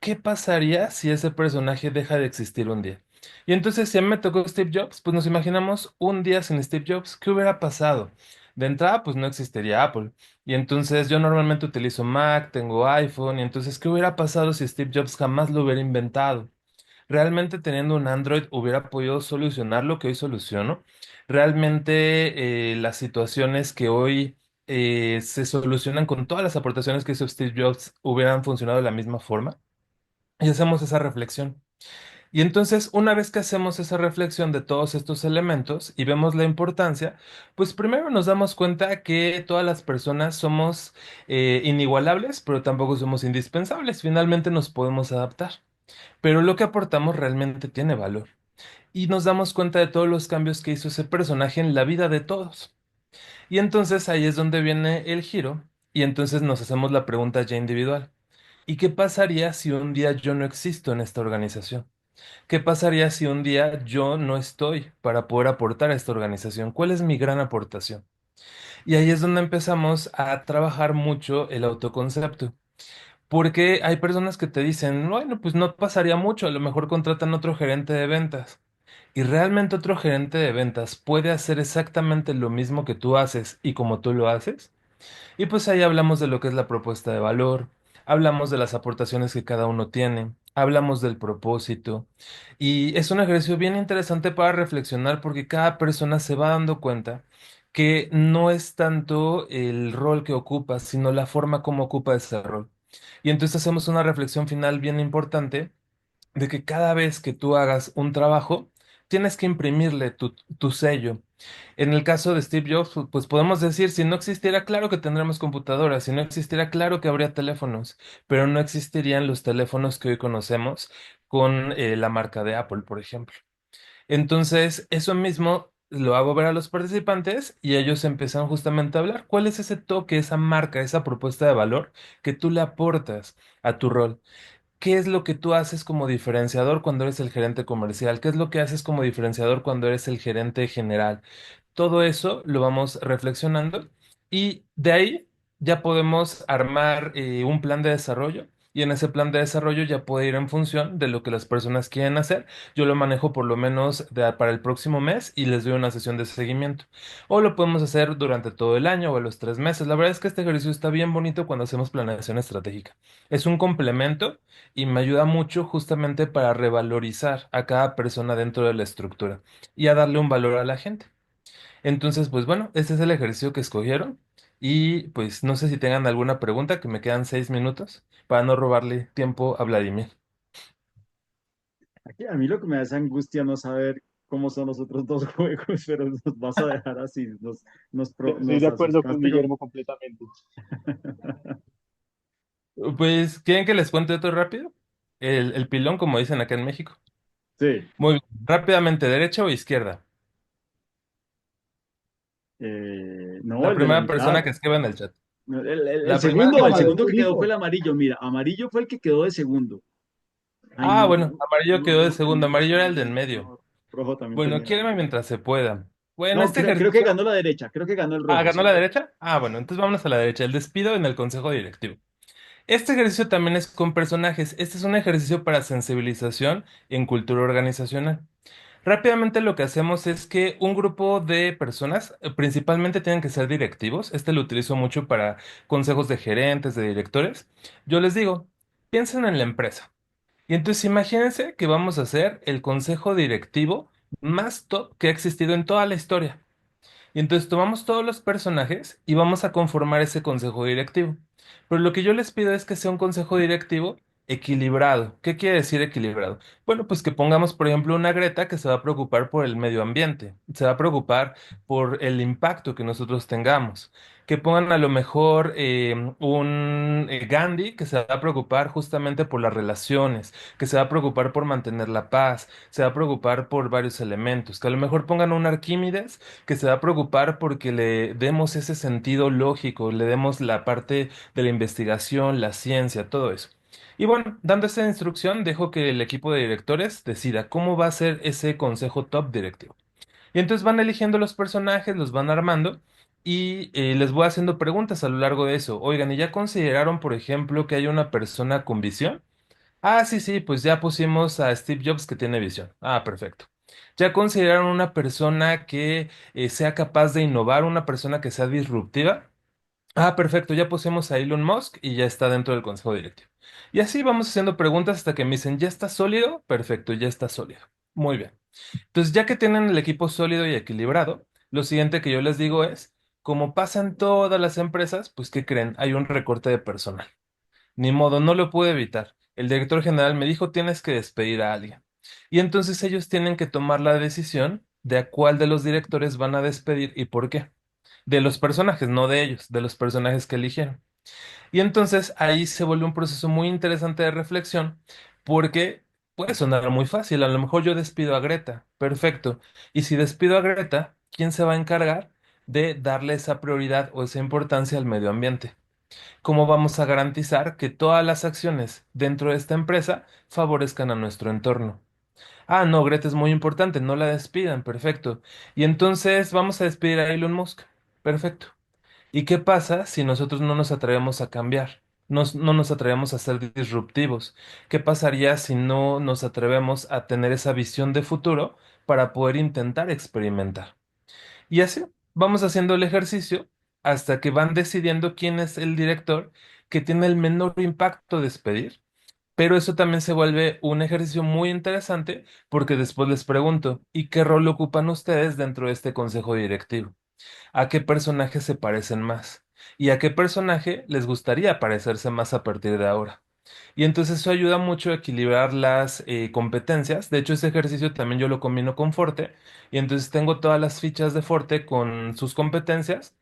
¿Qué pasaría si ese personaje deja de existir un día? Y entonces, si a mí me tocó Steve Jobs, pues nos imaginamos un día sin Steve Jobs, ¿qué hubiera pasado? De entrada, pues no existiría Apple. Y entonces yo normalmente utilizo Mac, tengo iPhone, y entonces, ¿qué hubiera pasado si Steve Jobs jamás lo hubiera inventado? ¿Realmente teniendo un Android hubiera podido solucionar lo que hoy soluciono? ¿Realmente las situaciones que hoy se solucionan con todas las aportaciones que hizo Steve Jobs hubieran funcionado de la misma forma? Y hacemos esa reflexión. Y entonces, una vez que hacemos esa reflexión de todos estos elementos y vemos la importancia, pues primero nos damos cuenta que todas las personas somos inigualables, pero tampoco somos indispensables. Finalmente nos podemos adaptar. Pero lo que aportamos realmente tiene valor. Y nos damos cuenta de todos los cambios que hizo ese personaje en la vida de todos. Y entonces ahí es donde viene el giro. Y entonces nos hacemos la pregunta ya individual. ¿Y qué pasaría si un día yo no existo en esta organización? ¿Qué pasaría si un día yo no estoy para poder aportar a esta organización? ¿Cuál es mi gran aportación? Y ahí es donde empezamos a trabajar mucho el autoconcepto. Porque hay personas que te dicen, bueno, pues no pasaría mucho, a lo mejor contratan otro gerente de ventas. Y realmente otro gerente de ventas puede hacer exactamente lo mismo que tú haces y como tú lo haces. Y pues ahí hablamos de lo que es la propuesta de valor, hablamos de las aportaciones que cada uno tiene, hablamos del propósito y es un ejercicio bien interesante para reflexionar porque cada persona se va dando cuenta que no es tanto el rol que ocupa, sino la forma como ocupa ese rol. Y entonces hacemos una reflexión final bien importante de que cada vez que tú hagas un trabajo, tienes que imprimirle tu sello. En el caso de Steve Jobs, pues podemos decir, si no existiera, claro que tendremos computadoras, si no existiera, claro que habría teléfonos, pero no existirían los teléfonos que hoy conocemos con la marca de Apple, por ejemplo. Entonces, eso mismo lo hago ver a los participantes y ellos empiezan justamente a hablar. ¿Cuál es ese toque, esa marca, esa propuesta de valor que tú le aportas a tu rol? ¿Qué es lo que tú haces como diferenciador cuando eres el gerente comercial? ¿Qué es lo que haces como diferenciador cuando eres el gerente general? Todo eso lo vamos reflexionando y de ahí ya podemos armar un plan de desarrollo y en ese plan de desarrollo ya puede ir en función de lo que las personas quieren hacer. Yo lo manejo por lo menos para el próximo mes y les doy una sesión de seguimiento. O lo podemos hacer durante todo el año o a los 3 meses. La verdad es que este ejercicio está bien bonito cuando hacemos planeación estratégica. Es un complemento y me ayuda mucho justamente para revalorizar a cada persona dentro de la estructura y a darle un valor a la gente. Entonces, pues bueno, este es el ejercicio que escogieron y pues no sé si tengan alguna pregunta, que me quedan 6 minutos para no robarle tiempo a Vladimir. Aquí, a mí lo que me da es angustia no saber cómo son los otros dos juegos, pero nos vas a dejar así, Estoy de nos acuerdo con asustaste con... Guillermo completamente. Pues, ¿quieren que les cuente otro rápido? El pilón, como dicen acá en México. Sí, Muy bien. Rápidamente, ¿derecha o izquierda? no, La el de la primera persona mitad. que escriba en el chat. El La primera segundo, el Amarillo, persona. segundo que quedó fue azulito. el amarillo. Mira, amarillo fue el que quedó de segundo. Ay, Ah, no, bueno, amarillo quedó de rojo segundo. también Amarillo era el del tenía. medio. No, rojo también Bueno, tenía. quiéreme mientras se pueda. Bueno, No, este creo que ejercicio. ganó la derecha, creo que ganó el Ah, rojo, ¿ganó sí. la derecha? Ah, bueno, entonces vámonos a la derecha. El despido en el consejo directivo. Este ejercicio también es con personajes. Este es un ejercicio para sensibilización en cultura organizacional. Rápidamente lo que hacemos es que un grupo de personas, principalmente tienen que ser directivos, este lo utilizo mucho para consejos de gerentes, de directores. Yo les digo, piensen en la empresa. Y entonces imagínense que vamos a hacer el consejo directivo más top que ha existido en toda la historia. Y entonces tomamos todos los personajes y vamos a conformar ese consejo directivo. Pero lo que yo les pido es que sea un consejo directivo equilibrado. ¿Qué quiere decir equilibrado? Bueno, pues que pongamos, por ejemplo, una Greta que se va a preocupar por el medio ambiente, se va a preocupar por el impacto que nosotros tengamos. Que pongan a lo mejor un Gandhi que se va a preocupar justamente por las relaciones, que se va a preocupar por mantener la paz, se va a preocupar por varios elementos. Que a lo mejor pongan un Arquímedes que se va a preocupar porque le demos ese sentido lógico, le demos la parte de la investigación, la ciencia, todo eso. Y bueno, dando esa instrucción, dejo que el equipo de directores decida cómo va a ser ese consejo top directivo. Y entonces van eligiendo los personajes, los van armando y les voy haciendo preguntas a lo largo de eso. Oigan, ¿y ya consideraron, por ejemplo, que hay una persona con visión? Ah, sí, sí, pues ya pusimos a Steve Jobs que tiene visión. Ah, perfecto. ¿Ya consideraron una persona que sea capaz de innovar, una persona que sea disruptiva? Ah, perfecto, ya pusimos a Elon Musk y ya está dentro del consejo directivo. Y así vamos haciendo preguntas hasta que me dicen, ¿ya está sólido? Perfecto, ya está sólido. Muy bien. Entonces, ya que tienen el equipo sólido y equilibrado, lo siguiente que yo les digo es, como pasa en todas las empresas, pues ¿qué creen? Hay un recorte de personal. Ni modo, no lo pude evitar. El director general me dijo, tienes que despedir a alguien. Y entonces ellos tienen que tomar la decisión de a cuál de los directores van a despedir y por qué. De los personajes, no de ellos, de los personajes que eligieron. Y entonces ahí se vuelve un proceso muy interesante de reflexión porque puede sonar muy fácil. A lo mejor yo despido a Greta, perfecto. Y si despido a Greta, ¿quién se va a encargar de darle esa prioridad o esa importancia al medio ambiente? ¿Cómo vamos a garantizar que todas las acciones dentro de esta empresa favorezcan a nuestro entorno? Ah, no, Greta es muy importante, no la despidan, perfecto. Y entonces vamos a despedir a Elon Musk, perfecto. ¿Y qué pasa si nosotros no nos atrevemos a cambiar? No nos atrevemos a ser disruptivos. ¿Qué pasaría si no nos atrevemos a tener esa visión de futuro para poder intentar experimentar? Y así vamos haciendo el ejercicio hasta que van decidiendo quién es el director que tiene el menor impacto de despedir Pero eso también se vuelve un ejercicio muy interesante porque después les pregunto, ¿y qué rol ocupan ustedes dentro de este consejo directivo? ¿A qué personaje se parecen más? ¿Y a qué personaje les gustaría parecerse más a partir de ahora? Y entonces eso ayuda mucho a equilibrar las competencias. De hecho, ese ejercicio también yo lo combino con Forte. Y entonces tengo todas las fichas de Forte con sus competencias.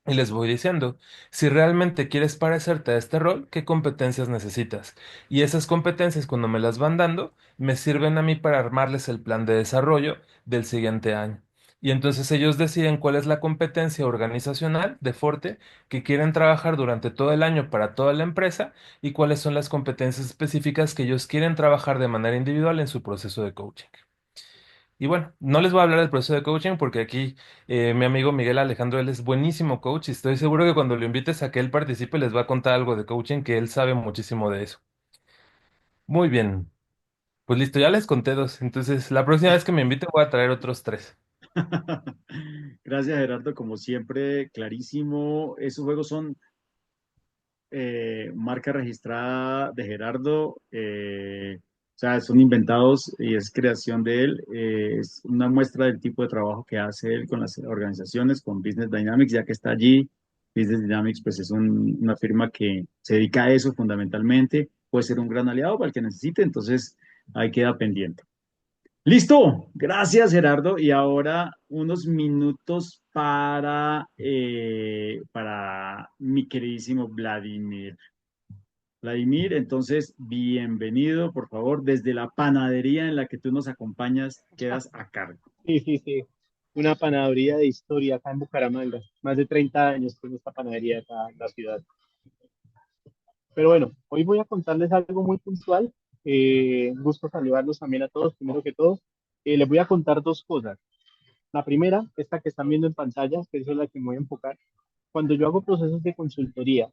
Y les voy diciendo, si realmente quieres parecerte a este rol, ¿qué competencias necesitas? Y esas competencias, cuando me las van dando, me sirven a mí para armarles el plan de desarrollo del siguiente año. Y entonces ellos deciden cuál es la competencia organizacional de Forte que quieren trabajar durante todo el año para toda la empresa y cuáles son las competencias específicas que ellos quieren trabajar de manera individual en su proceso de coaching. Y bueno, no les voy a hablar del proceso de coaching porque aquí mi amigo Miguel Alejandro, él es buenísimo coach y estoy seguro que cuando lo invites a que él participe les va a contar algo de coaching que él sabe muchísimo de eso. Muy bien, pues listo, ya les conté dos, entonces la próxima vez que me inviten voy a traer otros tres. Gracias, Gerardo, como siempre, clarísimo. Esos juegos son marca registrada de Gerardo, o sea, son inventados y es creación de él. Es una muestra del tipo de trabajo que hace él con las organizaciones, con Business Dynamics, ya que está allí. Business Dynamics, pues es una firma que se dedica a eso fundamentalmente. Puede ser un gran aliado para el que necesite, entonces ahí queda pendiente. Listo, gracias Gerardo. Y ahora unos minutos para mi queridísimo Vladimir. Vladimir, entonces, bienvenido, por favor, desde la panadería en la que tú nos acompañas, quedas a cargo. Sí, sí, sí. Una panadería de historia acá en Bucaramanga. Más de 30 años con esta panadería acá en la ciudad. Pero bueno, hoy voy a contarles algo muy puntual. Gusto saludarlos también a todos, primero que todo. Les voy a contar dos cosas. La primera, esta que están viendo en pantalla, que es la que me voy a enfocar. Cuando yo hago procesos de consultoría,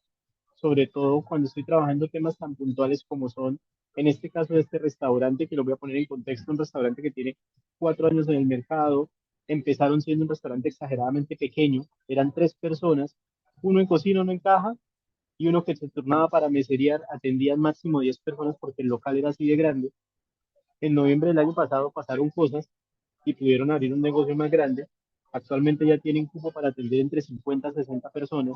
sobre todo cuando estoy trabajando temas tan puntuales como son, en este caso, este restaurante, que lo voy a poner en contexto, un restaurante que tiene 4 años en el mercado, empezaron siendo un restaurante exageradamente pequeño, eran 3 personas, uno en cocina, uno en caja, y uno que se turnaba para meserear, atendían máximo 10 personas porque el local era así de grande. En noviembre del año pasado pasaron cosas y pudieron abrir un negocio más grande. Actualmente ya tienen cupo para atender entre 50 a 60 personas.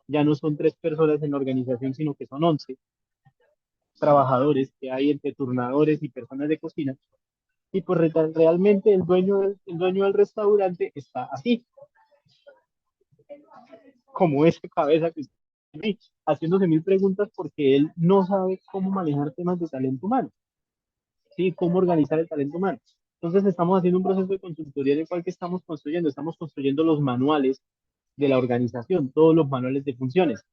Ya no son 3 personas en la organización, sino que son 11 trabajadores que hay entre turnadores y personas de cocina. Y pues realmente el dueño del restaurante está así, como esa cabeza que está ahí, haciéndose mil preguntas porque él no sabe cómo manejar temas de talento humano, ¿sí? Cómo organizar el talento humano. Entonces estamos haciendo un proceso de consultoría en el cual que estamos construyendo los manuales de la organización, todos los manuales de funciones,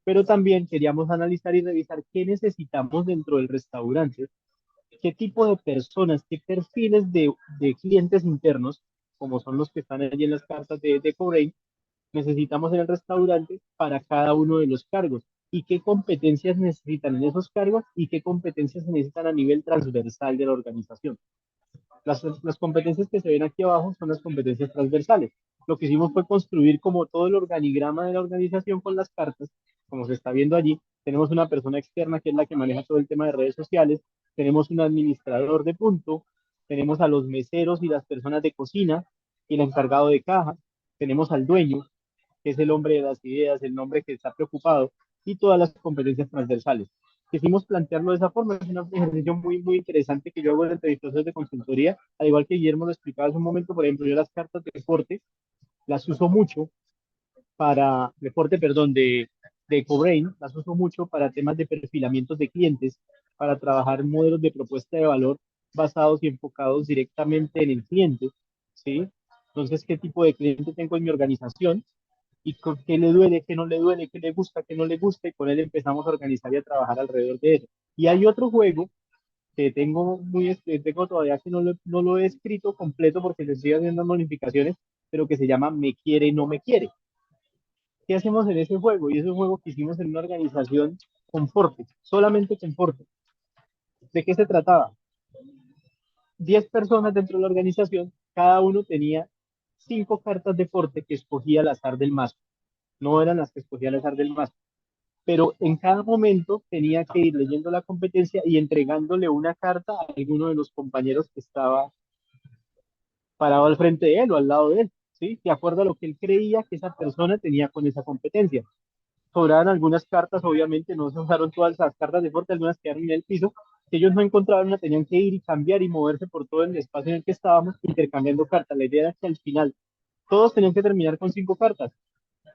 pero también queríamos analizar y revisar qué necesitamos dentro del restaurante, qué tipo de personas, qué perfiles de clientes internos, como son los que están allí en las cartas de Cobrain, necesitamos en el restaurante para cada uno de los cargos y qué competencias necesitan en esos cargos y qué competencias se necesitan a nivel transversal de la organización. Las competencias que se ven aquí abajo son las competencias transversales. Lo que hicimos fue construir como todo el organigrama de la organización con las cartas, como se está viendo allí. Tenemos una persona externa que es la que maneja todo el tema de redes sociales, tenemos un administrador de punto, tenemos a los meseros y las personas de cocina y el encargado de caja, tenemos al dueño, que es el hombre de las ideas, el hombre que está preocupado, y todas las competencias transversales. Quisimos plantearlo de esa forma, es un ejercicio muy, muy interesante que yo hago en mis procesos de consultoría, al igual que Guillermo lo explicaba hace un momento. Por ejemplo, yo las cartas de deporte las uso mucho para, deporte, perdón, de Cobrain, las uso mucho para temas de perfilamientos de clientes, para trabajar modelos de propuesta de valor basados y enfocados directamente en el cliente, ¿sí? Entonces, ¿qué tipo de cliente tengo en mi organización? Y con qué le duele, qué no le duele, qué le gusta, qué no le gusta, y con él empezamos a organizar y a trabajar alrededor de eso. Y hay otro juego que tengo todavía que no lo he escrito completo porque le estoy haciendo modificaciones, pero que se llama Me quiere, no me quiere. ¿Qué hacemos en ese juego? Y es un juego que hicimos en una organización con Forte, solamente con Forte. ¿De qué se trataba? 10 personas dentro de la organización, cada uno tenía 5 cartas de Forte que escogía al azar del mazo. No eran las que escogía al azar del mazo, pero en cada momento tenía que ir leyendo la competencia y entregándole una carta a alguno de los compañeros que estaba parado al frente de él o al lado de él, ¿sí? De acuerdo a lo que él creía que esa persona tenía con esa competencia. Sobraban algunas cartas, obviamente no se usaron todas las cartas de fuerte, algunas quedaron en el piso. Si ellos no encontraban una, tenían que ir y cambiar y moverse por todo el espacio en el que estábamos intercambiando cartas. La idea era que al final todos tenían que terminar con 5 cartas,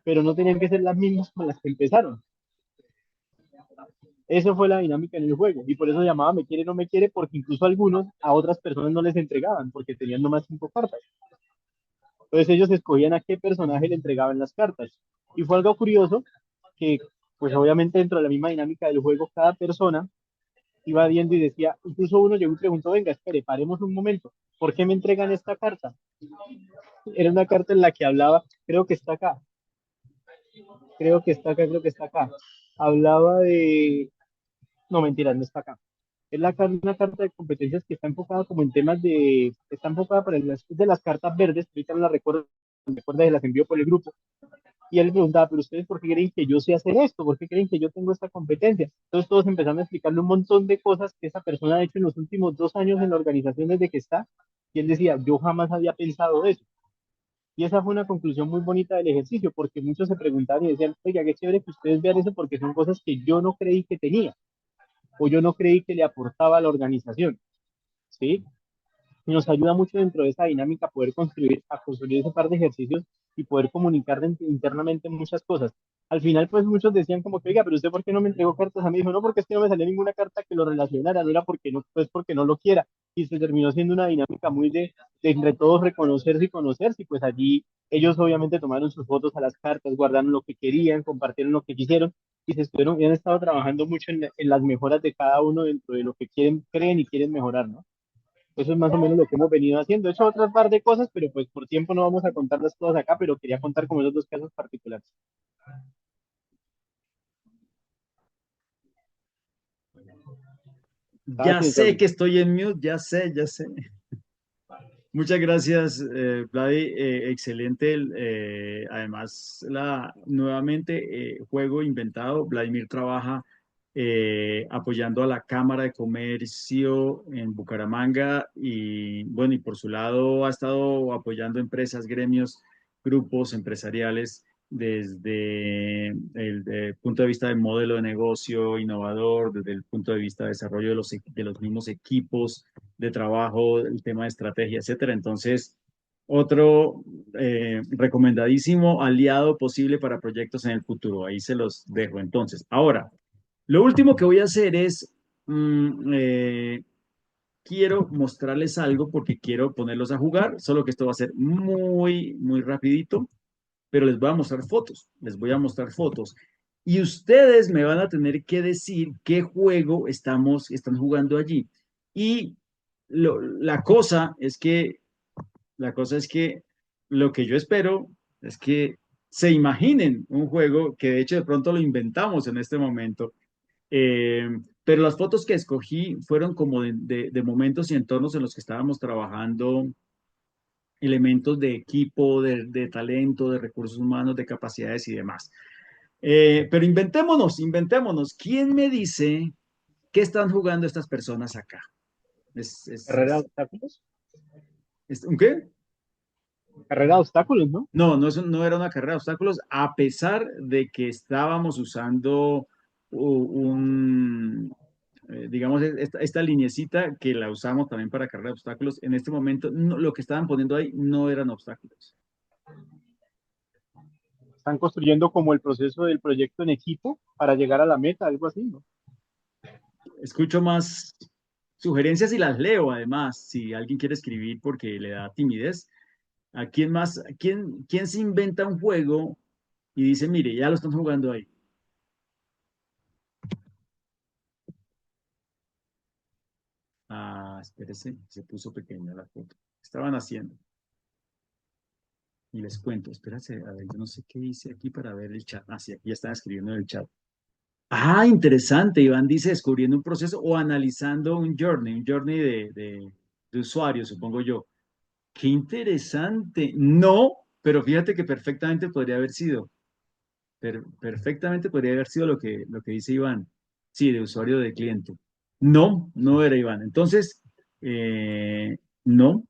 pero no tenían que ser las mismas con las que empezaron. Eso fue la dinámica en el juego y por eso llamaba me quiere, no me quiere, porque incluso algunos a otras personas no les entregaban porque tenían nomás 5 cartas. Entonces ellos escogían a qué personaje le entregaban las cartas. Y fue algo curioso que, pues obviamente dentro de la misma dinámica del juego, cada persona iba viendo y decía, incluso uno llegó y preguntó, venga, espere, paremos un momento, ¿por qué me entregan esta carta? Era una carta en la que hablaba, creo que está acá, creo que está acá, creo que está acá. Hablaba de, no mentira, no está acá. Es una carta de competencias que está enfocada como en temas de, está enfocada para las, de las cartas verdes, ahorita no la recuerdo, recuerda, las envió por el grupo. Y él le preguntaba, pero ustedes por qué creen que yo sé hacer esto? ¿Por qué creen que yo tengo esta competencia? Entonces todos empezaron a explicarle un montón de cosas que esa persona ha hecho en los últimos 2 años en la organización desde que está. Y él decía, yo jamás había pensado eso. Y esa fue una conclusión muy bonita del ejercicio, porque muchos se preguntaban y decían, oiga, qué chévere que ustedes vean eso porque son cosas que yo no creí que tenía o yo no creí que le aportaba a la organización. ¿Sí? Y nos ayuda mucho dentro de esa dinámica poder construir, a construir ese par de ejercicios y poder comunicar internamente muchas cosas. Al final, pues muchos decían como que, oiga, pero usted ¿por qué no me entregó cartas a mí? Dijo, no, porque es que no me salió ninguna carta que lo relacionara, no era porque no, pues porque no lo quiera. Y se terminó siendo una dinámica muy de entre todos reconocerse y conocerse, y pues allí ellos obviamente tomaron sus fotos a las cartas, guardaron lo que querían, compartieron lo que quisieron, y se estuvieron, y han estado trabajando mucho en las mejoras de cada uno dentro de lo que quieren, creen y quieren mejorar, ¿no? Eso es más o menos lo que hemos venido haciendo. He hecho otras par de cosas, pero pues por tiempo no vamos a contarlas todas acá, pero quería contar como esos 2 casos particulares. Ya Gracias, sé Jordi. que estoy en mute, ya sé, ya sé. Muchas gracias, Vladi. Excelente. Además, nuevamente, juego inventado. Vladimir trabaja apoyando a la Cámara de Comercio en Bucaramanga y, bueno, y por su lado ha estado apoyando empresas, gremios, grupos empresariales desde el punto de vista del modelo de negocio innovador, desde el punto de vista de desarrollo de los mismos equipos de trabajo, el tema de estrategia, etcétera. Entonces, otro recomendadísimo aliado posible para proyectos en el futuro. Ahí se los dejo. Entonces, ahora, lo último que voy a hacer es, mm, eh, quiero mostrarles algo porque quiero ponerlos a jugar, solo que esto va a ser muy, muy rapidito, pero les voy a mostrar fotos, les voy a mostrar fotos. Y ustedes me van a tener que decir qué juego están jugando allí. Y la cosa es que, la cosa es que lo que yo espero es que se imaginen un juego que de hecho de pronto lo inventamos en este momento. Eh, pero las fotos que escogí fueron como de momentos y entornos en los que estábamos trabajando elementos de equipo, de talento, de recursos humanos, de capacidades y demás. Pero inventémonos, inventémonos. ¿Quién me dice qué están jugando estas personas acá? ¿Es, es, Carrera de es, obstáculos. ¿Un qué? Carrera de obstáculos, ¿no? No, no, no era una carrera de obstáculos, a pesar de que estábamos usando digamos, esta lineecita que la usamos también para carrera de obstáculos. En este momento, lo que estaban poniendo ahí no eran obstáculos. Están construyendo como el proceso del proyecto en equipo para llegar a la meta, algo así, ¿no? Escucho más sugerencias y las leo, además, si alguien quiere escribir porque le da timidez. ¿A quién más? ¿Quién se inventa un juego y dice, mire, ya lo están jugando ahí? Ah, espérese, se puso pequeña la foto. ¿Qué estaban haciendo? Y les cuento, espérate, a ver, yo no sé qué hice aquí para ver el chat. Ah, sí, aquí ya están escribiendo en el chat. Ah, interesante. Iván dice descubriendo un proceso o analizando un journey de usuario, supongo yo. Qué interesante. No, pero fíjate que perfectamente podría haber sido. Perfectamente podría haber sido lo que dice Iván. Sí, de usuario de cliente. No, no era Iván. Entonces, no.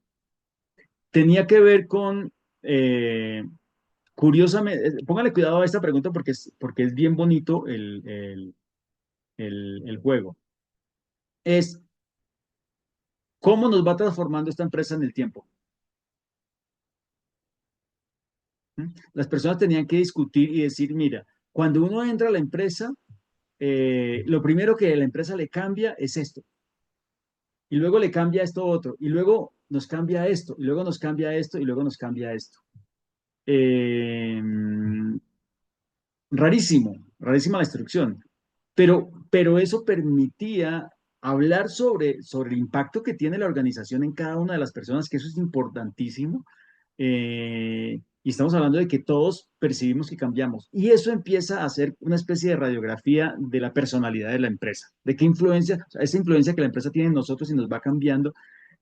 Tenía que ver con, curiosamente, póngale cuidado a esta pregunta porque es bien bonito el juego. Es cómo nos va transformando esta empresa en el tiempo. ¿Mm? Las personas tenían que discutir y decir, mira, cuando uno entra a la empresa, lo primero que la empresa le cambia es esto, y luego le cambia esto otro, y luego nos cambia esto, y luego nos cambia esto, y luego nos cambia esto. Eh, Rarísimo, rarísima la instrucción, pero eso permitía hablar sobre el impacto que tiene la organización en cada una de las personas, que eso es importantísimo. Y estamos hablando de que todos percibimos que cambiamos. Y eso empieza a ser una especie de radiografía de la personalidad de la empresa, de qué influencia, o sea, esa influencia que la empresa tiene en nosotros y nos va cambiando.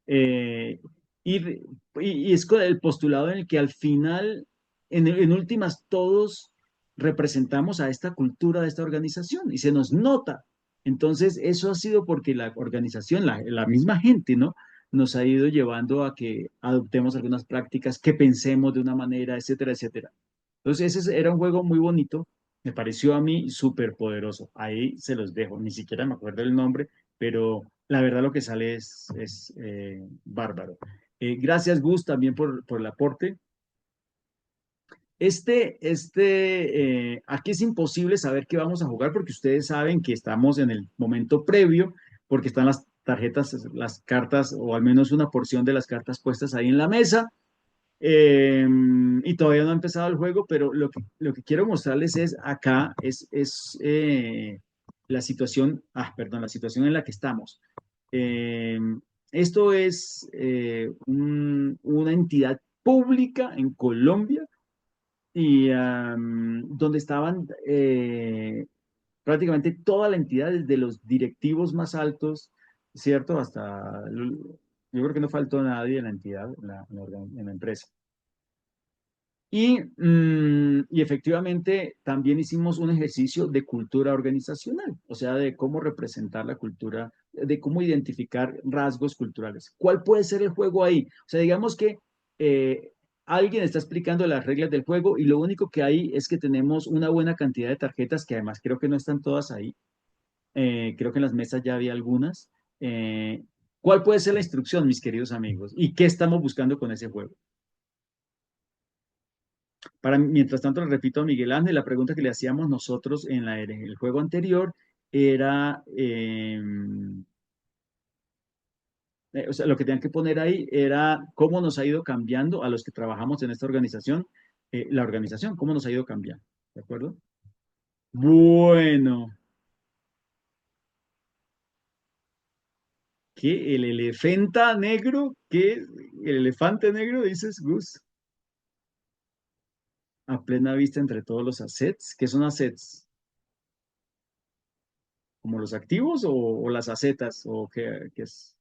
eh, y, y es con el postulado en el que al final, en últimas, todos representamos a esta cultura de esta organización y se nos nota. Entonces, eso ha sido porque la organización, la misma gente, ¿no? Nos ha ido llevando a que adoptemos algunas prácticas, que pensemos de una manera, etcétera, etcétera. Entonces, era un juego muy bonito, me pareció a mí súper poderoso. Ahí se los dejo, ni siquiera me acuerdo el nombre, pero la verdad lo que sale es bárbaro. Gracias, Gus, también por el aporte. Aquí es imposible saber qué vamos a jugar porque ustedes saben que estamos en el momento previo, porque están las tarjetas, las cartas, o al menos una porción de las cartas puestas ahí en la mesa. Y todavía no ha empezado el juego, pero lo que quiero mostrarles es acá, la situación, perdón, la situación en la que estamos. Eh, Esto es una entidad pública en Colombia y donde estaban prácticamente toda la entidad, desde los directivos más altos, ¿cierto? Yo creo que no faltó nadie en la entidad, en la empresa. Y efectivamente también hicimos un ejercicio de cultura organizacional, o sea, de cómo representar la cultura, de cómo identificar rasgos culturales. ¿Cuál puede ser el juego ahí? O sea, digamos que eh, alguien está explicando las reglas del juego y lo único que hay es que tenemos una buena cantidad de tarjetas, que además creo que no están todas ahí. Creo que en las mesas ya había algunas. ¿Cuál puede ser la instrucción, mis queridos amigos? ¿Y qué estamos buscando con ese juego? Mientras tanto, le repito a Miguel Ángel, la pregunta que le hacíamos nosotros en el juego anterior era, o sea, lo que tenían que poner ahí era cómo nos ha ido cambiando a los que trabajamos en esta organización, la organización, cómo nos ha ido cambiando, ¿de acuerdo? Bueno, ¿qué? ¿El elefanta negro? ¿Qué? ¿El elefante negro, dices, Gus? A plena vista entre todos los assets. ¿Qué son assets? ¿Como los activos o las acetas? ¿O qué es?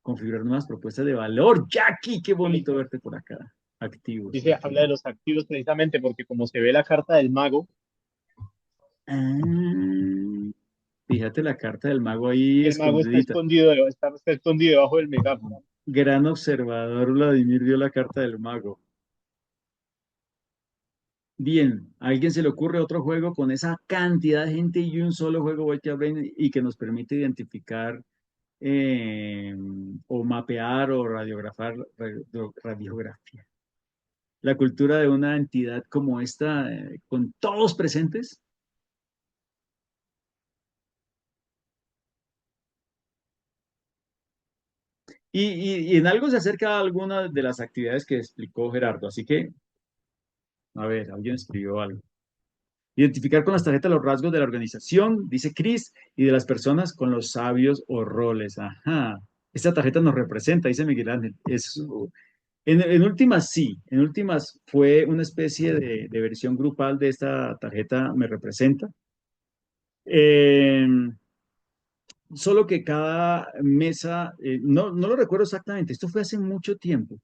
Configurar nuevas propuestas de valor. Jackie, qué bonito verte por acá. Activos, Dice, ok. habla de los activos precisamente porque como se ve la carta del mago, Ah, fíjate la carta del mago ahí el mago escondidita. está escondido debajo del megáfono. Gran observador, Vladimir vio la carta del mago. Bien, ¿a alguien se le ocurre otro juego con esa cantidad de gente y un solo juego White Brain y que nos permite identificar eh, o mapear o radiografar, radiografía, la cultura de una entidad como esta, con todos presentes? Y en algo se acerca a alguna de las actividades que explicó Gerardo. Así que, a ver, alguien escribió algo. Identificar con las tarjetas los rasgos de la organización, dice Chris, y de las personas con los sabios o roles. Ajá. Esta tarjeta nos representa, dice Miguel Ángel. En últimas, sí. En últimas fue una especie de versión grupal de esta tarjeta me representa. Eh, Solo que cada mesa, no lo recuerdo exactamente, esto fue hace mucho tiempo.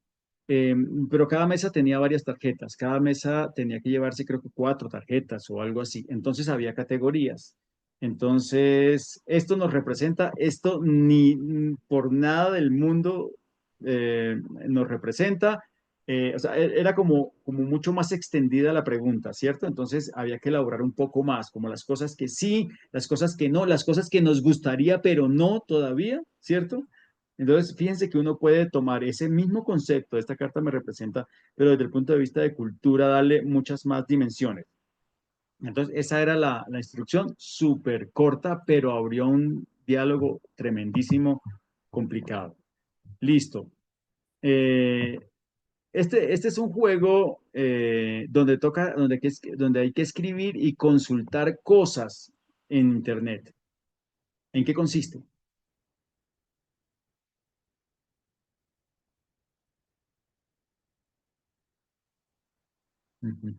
Eh, pero cada mesa tenía varias tarjetas, cada mesa tenía que llevarse creo que 4 tarjetas o algo así. Entonces había categorías. Entonces, esto nos representa, esto ni por nada del mundo nos representa. O sea, era como mucho más extendida la pregunta, ¿cierto? Entonces había que elaborar un poco más, como las cosas que sí, las cosas que no, las cosas que nos gustaría, pero no todavía, ¿cierto? Entonces, fíjense que uno puede tomar ese mismo concepto, esta carta me representa, pero desde el punto de vista de cultura, darle muchas más dimensiones. Entonces, esa era la instrucción, súper corta, pero abrió un diálogo tremendísimo, complicado. Listo. Eh, este es un juego donde toca, donde hay que escribir y consultar cosas en Internet. ¿En qué consiste? Ujú.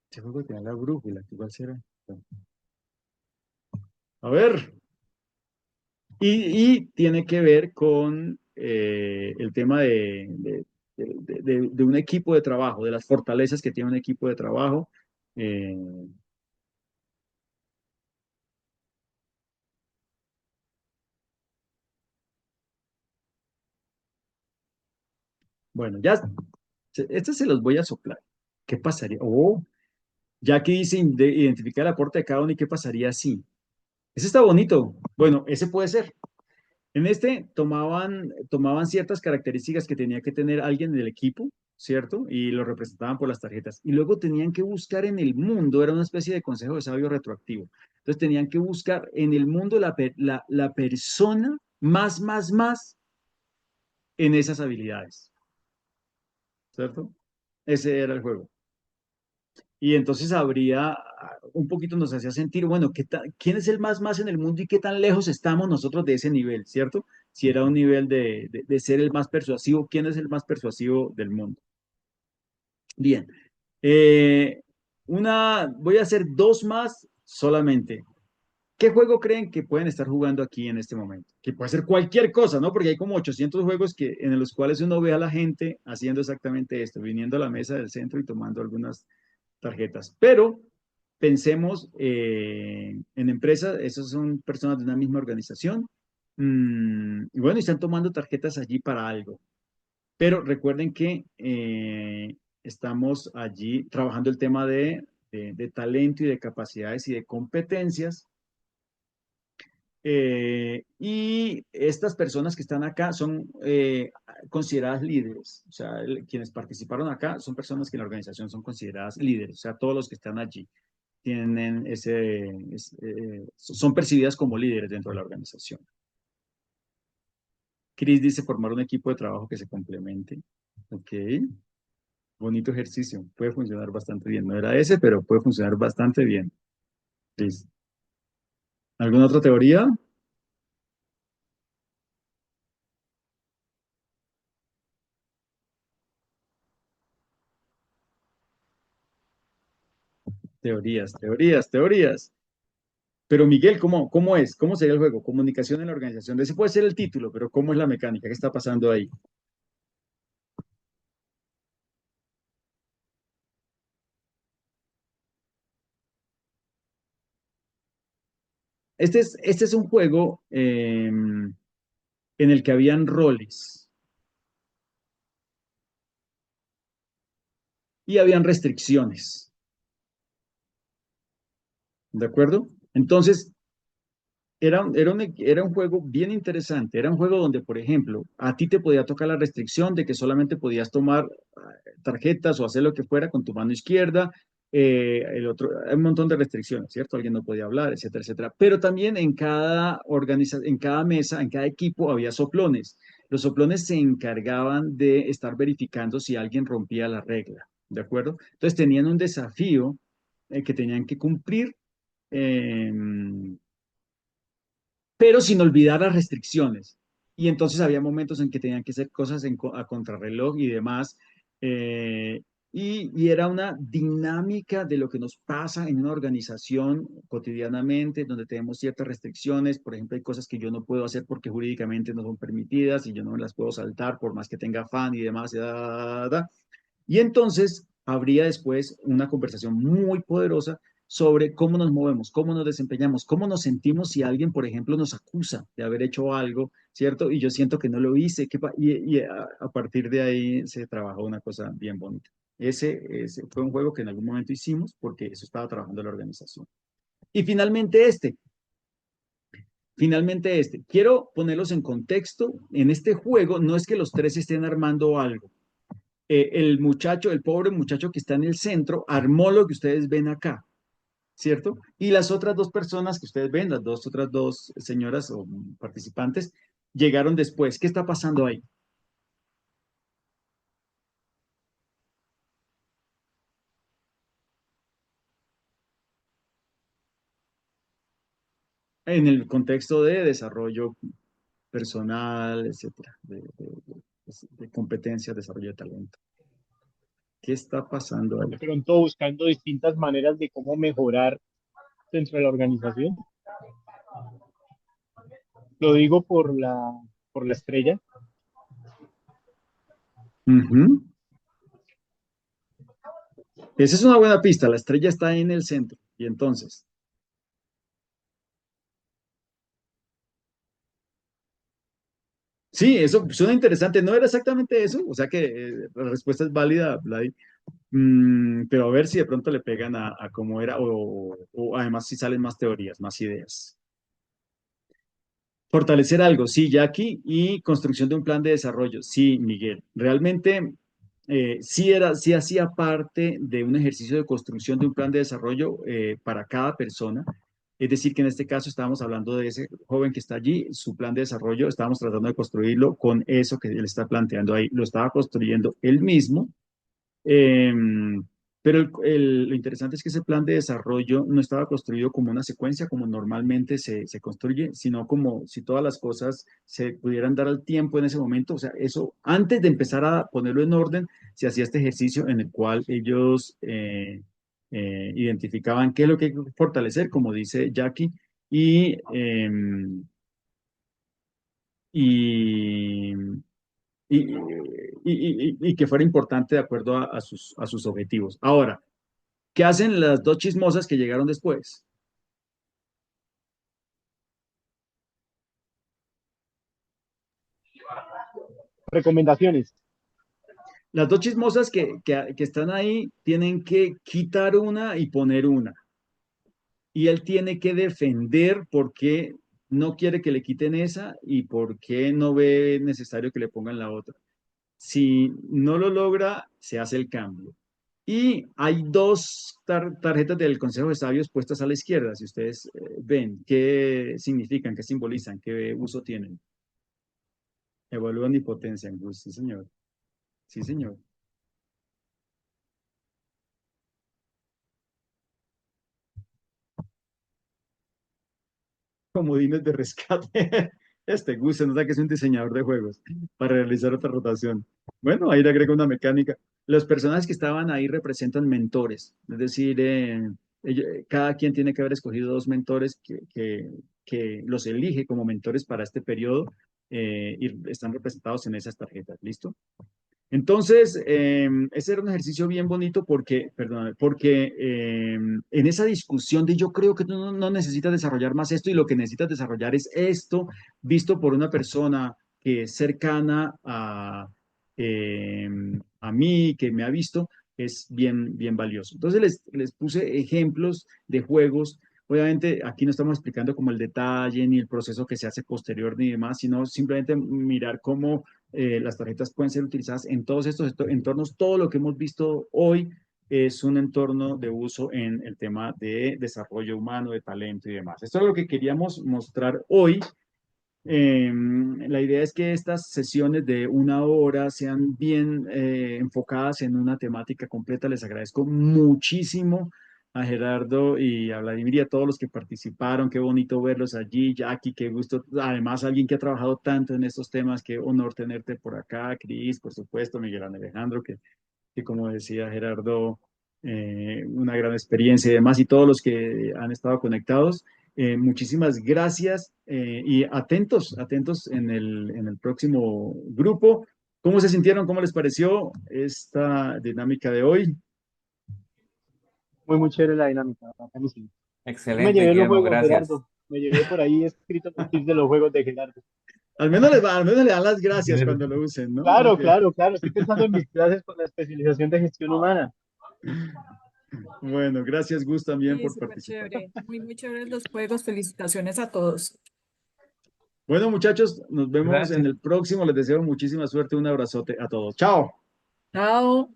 Este juego tiene la brújula, ¿cuál será? A ver. Y tiene que ver con el tema de un equipo de trabajo, de las fortalezas que tiene un equipo de trabajo. Eh, bueno, ya, este se los voy a soplar. ¿Qué pasaría? Oh, ya aquí dice identificar el aporte de cada uno y qué pasaría si. Ese está bonito. Bueno, ese puede ser. En este tomaban ciertas características que tenía que tener alguien del equipo, ¿cierto? Y lo representaban por las tarjetas. Y luego tenían que buscar en el mundo, era una especie de consejo de sabio retroactivo. Entonces tenían que buscar en el mundo la persona más en esas habilidades, ¿cierto? Ese era el juego. Y entonces habría, un poquito nos hacía sentir, bueno, ¿quién es el más en el mundo y qué tan lejos estamos nosotros de ese nivel, ¿cierto? Si era un nivel de ser el más persuasivo, ¿quién es el más persuasivo del mundo? Bien. Eh, voy a hacer dos más solamente. ¿Qué juego creen que pueden estar jugando aquí en este momento? Que puede ser cualquier cosa, ¿no? Porque hay como 800 juegos en los cuales uno ve a la gente haciendo exactamente esto, viniendo a la mesa del centro y tomando algunas tarjetas. Pero pensemos en empresas, esas son personas de una misma organización, y bueno, y están tomando tarjetas allí para algo. Pero recuerden que estamos allí trabajando el tema de talento y de capacidades y de competencias. Y estas personas que están acá son consideradas líderes. O sea, quienes participaron acá son personas que en la organización son consideradas líderes. O sea, todos los que están allí tienen son percibidas como líderes dentro de la organización. Chris dice formar un equipo de trabajo que se complemente. Ok, bonito ejercicio. Puede funcionar bastante bien. No era ese, pero puede funcionar bastante bien. Chris. ¿Alguna otra teoría? Teorías, teorías, teorías. Pero Miguel, ¿cómo es? ¿Cómo sería el juego? Comunicación en la organización. Ese puede ser el título, pero ¿cómo es la mecánica? ¿Qué está pasando ahí? Este es un juego en el que habían roles y habían restricciones. ¿De acuerdo? Entonces, era un juego bien interesante. Era un juego donde, por ejemplo, a ti te podía tocar la restricción de que solamente podías tomar tarjetas o hacer lo que fuera con tu mano izquierda. El otro, hay un montón de restricciones, ¿cierto? Alguien no podía hablar, etcétera, etcétera. Pero también en cada mesa, en cada equipo había soplones. Los soplones se encargaban de estar verificando si alguien rompía la regla, ¿de acuerdo? Entonces tenían un desafío que tenían que cumplir. Pero sin olvidar las restricciones. Y entonces había momentos en que tenían que hacer cosas a contrarreloj y demás. y era una dinámica de lo que nos pasa en una organización cotidianamente, donde tenemos ciertas restricciones. Por ejemplo, hay cosas que yo no puedo hacer porque jurídicamente no son permitidas y yo no me las puedo saltar por más que tenga afán y demás. Y entonces habría después una conversación muy poderosa sobre cómo nos movemos, cómo nos desempeñamos, cómo nos sentimos si alguien, por ejemplo, nos acusa de haber hecho algo, ¿cierto? Y yo siento que no lo hice, y a partir de ahí se trabajó una cosa bien bonita. Ese fue un juego que en algún momento hicimos porque eso estaba trabajando la organización. Y finalmente, quiero ponerlos en contexto. En este juego no es que los tres estén armando algo. El muchacho, el pobre muchacho que está en el centro, armó lo que ustedes ven acá, ¿cierto? Y las otras dos personas que ustedes ven, las otras dos señoras o participantes, llegaron después. ¿Qué está pasando ahí? En el contexto de desarrollo personal, etcétera, de competencia, desarrollo de talento. ¿Qué está pasando ahí? De pronto buscando distintas maneras de cómo mejorar dentro de la organización. Lo digo por la estrella. Ujú. Esa es una buena pista. La estrella está en el centro. Y entonces, sí, eso suena interesante. No era exactamente eso. O sea que la respuesta es válida, Vladi. Pero a ver si de pronto le pegan a cómo era o además si salen más teorías, más ideas. Fortalecer algo, sí, Jackie, y construcción de un plan de desarrollo, sí, Miguel. Realmente sí hacía parte de un ejercicio de construcción de un plan de desarrollo para cada persona. Es decir, que en este caso estábamos hablando de ese joven que está allí, su plan de desarrollo, estábamos tratando de construirlo con eso que él está planteando ahí. Lo estaba construyendo él mismo. Pero lo interesante es que ese plan de desarrollo no estaba construido como una secuencia, como normalmente se construye, sino como si todas las cosas se pudieran dar al tiempo en ese momento. O sea, eso, antes de empezar a ponerlo en orden, se hacía este ejercicio en el cual ellos identificaban qué es lo que hay que fortalecer, como dice Jackie, y, y y, y que fuera importante de acuerdo a sus objetivos. Ahora, ¿qué hacen las dos chismosas que llegaron después? Recomendaciones. Las dos chismosas que están ahí tienen que quitar una y poner una. Y él tiene que defender por qué no quiere que le quiten esa y por qué no ve necesario que le pongan la otra. Si no lo logra, se hace el cambio. Y hay dos tarjetas del Consejo de Sabios puestas a la izquierda. Si ustedes ven, ¿qué significan? ¿Qué simbolizan? ¿Qué uso tienen? Evalúan y potencian. Pues, sí, señor. Sí, señor. Comodines de rescate. Este Gus se nota que es un diseñador de juegos para realizar otra rotación. Bueno, ahí le agrego una mecánica. Los personajes que estaban ahí representan mentores, es decir, cada quien tiene que haber escogido dos mentores que los elige como mentores para este periodo y están representados en esas tarjetas. ¿Listo? Entonces, ese era un ejercicio bien bonito porque en esa discusión de yo creo que tú no necesitas desarrollar más esto y lo que necesitas desarrollar es esto, visto por una persona que es cercana a mí, que me ha visto, es bien, bien valioso. Entonces les puse ejemplos de juegos. Obviamente aquí no estamos explicando como el detalle ni el proceso que se hace posterior ni demás, sino simplemente mirar cómo las tarjetas pueden ser utilizadas en todos estos entornos. Todo lo que hemos visto hoy es un entorno de uso en el tema de desarrollo humano, de talento y demás. Esto es lo que queríamos mostrar hoy. La idea es que estas sesiones de una hora sean bien enfocadas en una temática completa. Les agradezco muchísimo a Gerardo y a Vladimir y a todos los que participaron. Qué bonito verlos allí. Jackie, qué gusto. Además, alguien que ha trabajado tanto en estos temas. Qué honor tenerte por acá. Cris, por supuesto. Miguel Ángel Alejandro, que que como decía Gerardo, una gran experiencia y demás, y todos los que han estado conectados. Muchísimas gracias y atentos, atentos en el próximo grupo. ¿Cómo se sintieron? ¿Cómo les pareció esta dinámica de hoy? Muy, muy chévere la dinámica, bacanísimo. Yo me Excelente, llevé los Guillermo, juegos, gracias. Gerardo. Me llevé por ahí escritos los tips de los juegos de Gerardo. Al menos le dan las gracias cuando lo usen, ¿no? Claro, Porque, claro, claro. Estoy pensando en mis clases con la especialización de gestión humana. bueno, gracias Gus también Sí, por súper participar. chévere. Muy, muy chévere los juegos. Felicitaciones a todos. Bueno, muchachos, nos vemos en Gracias. el próximo. Les deseo muchísima suerte. Un abrazote a todos. Chao. Chao.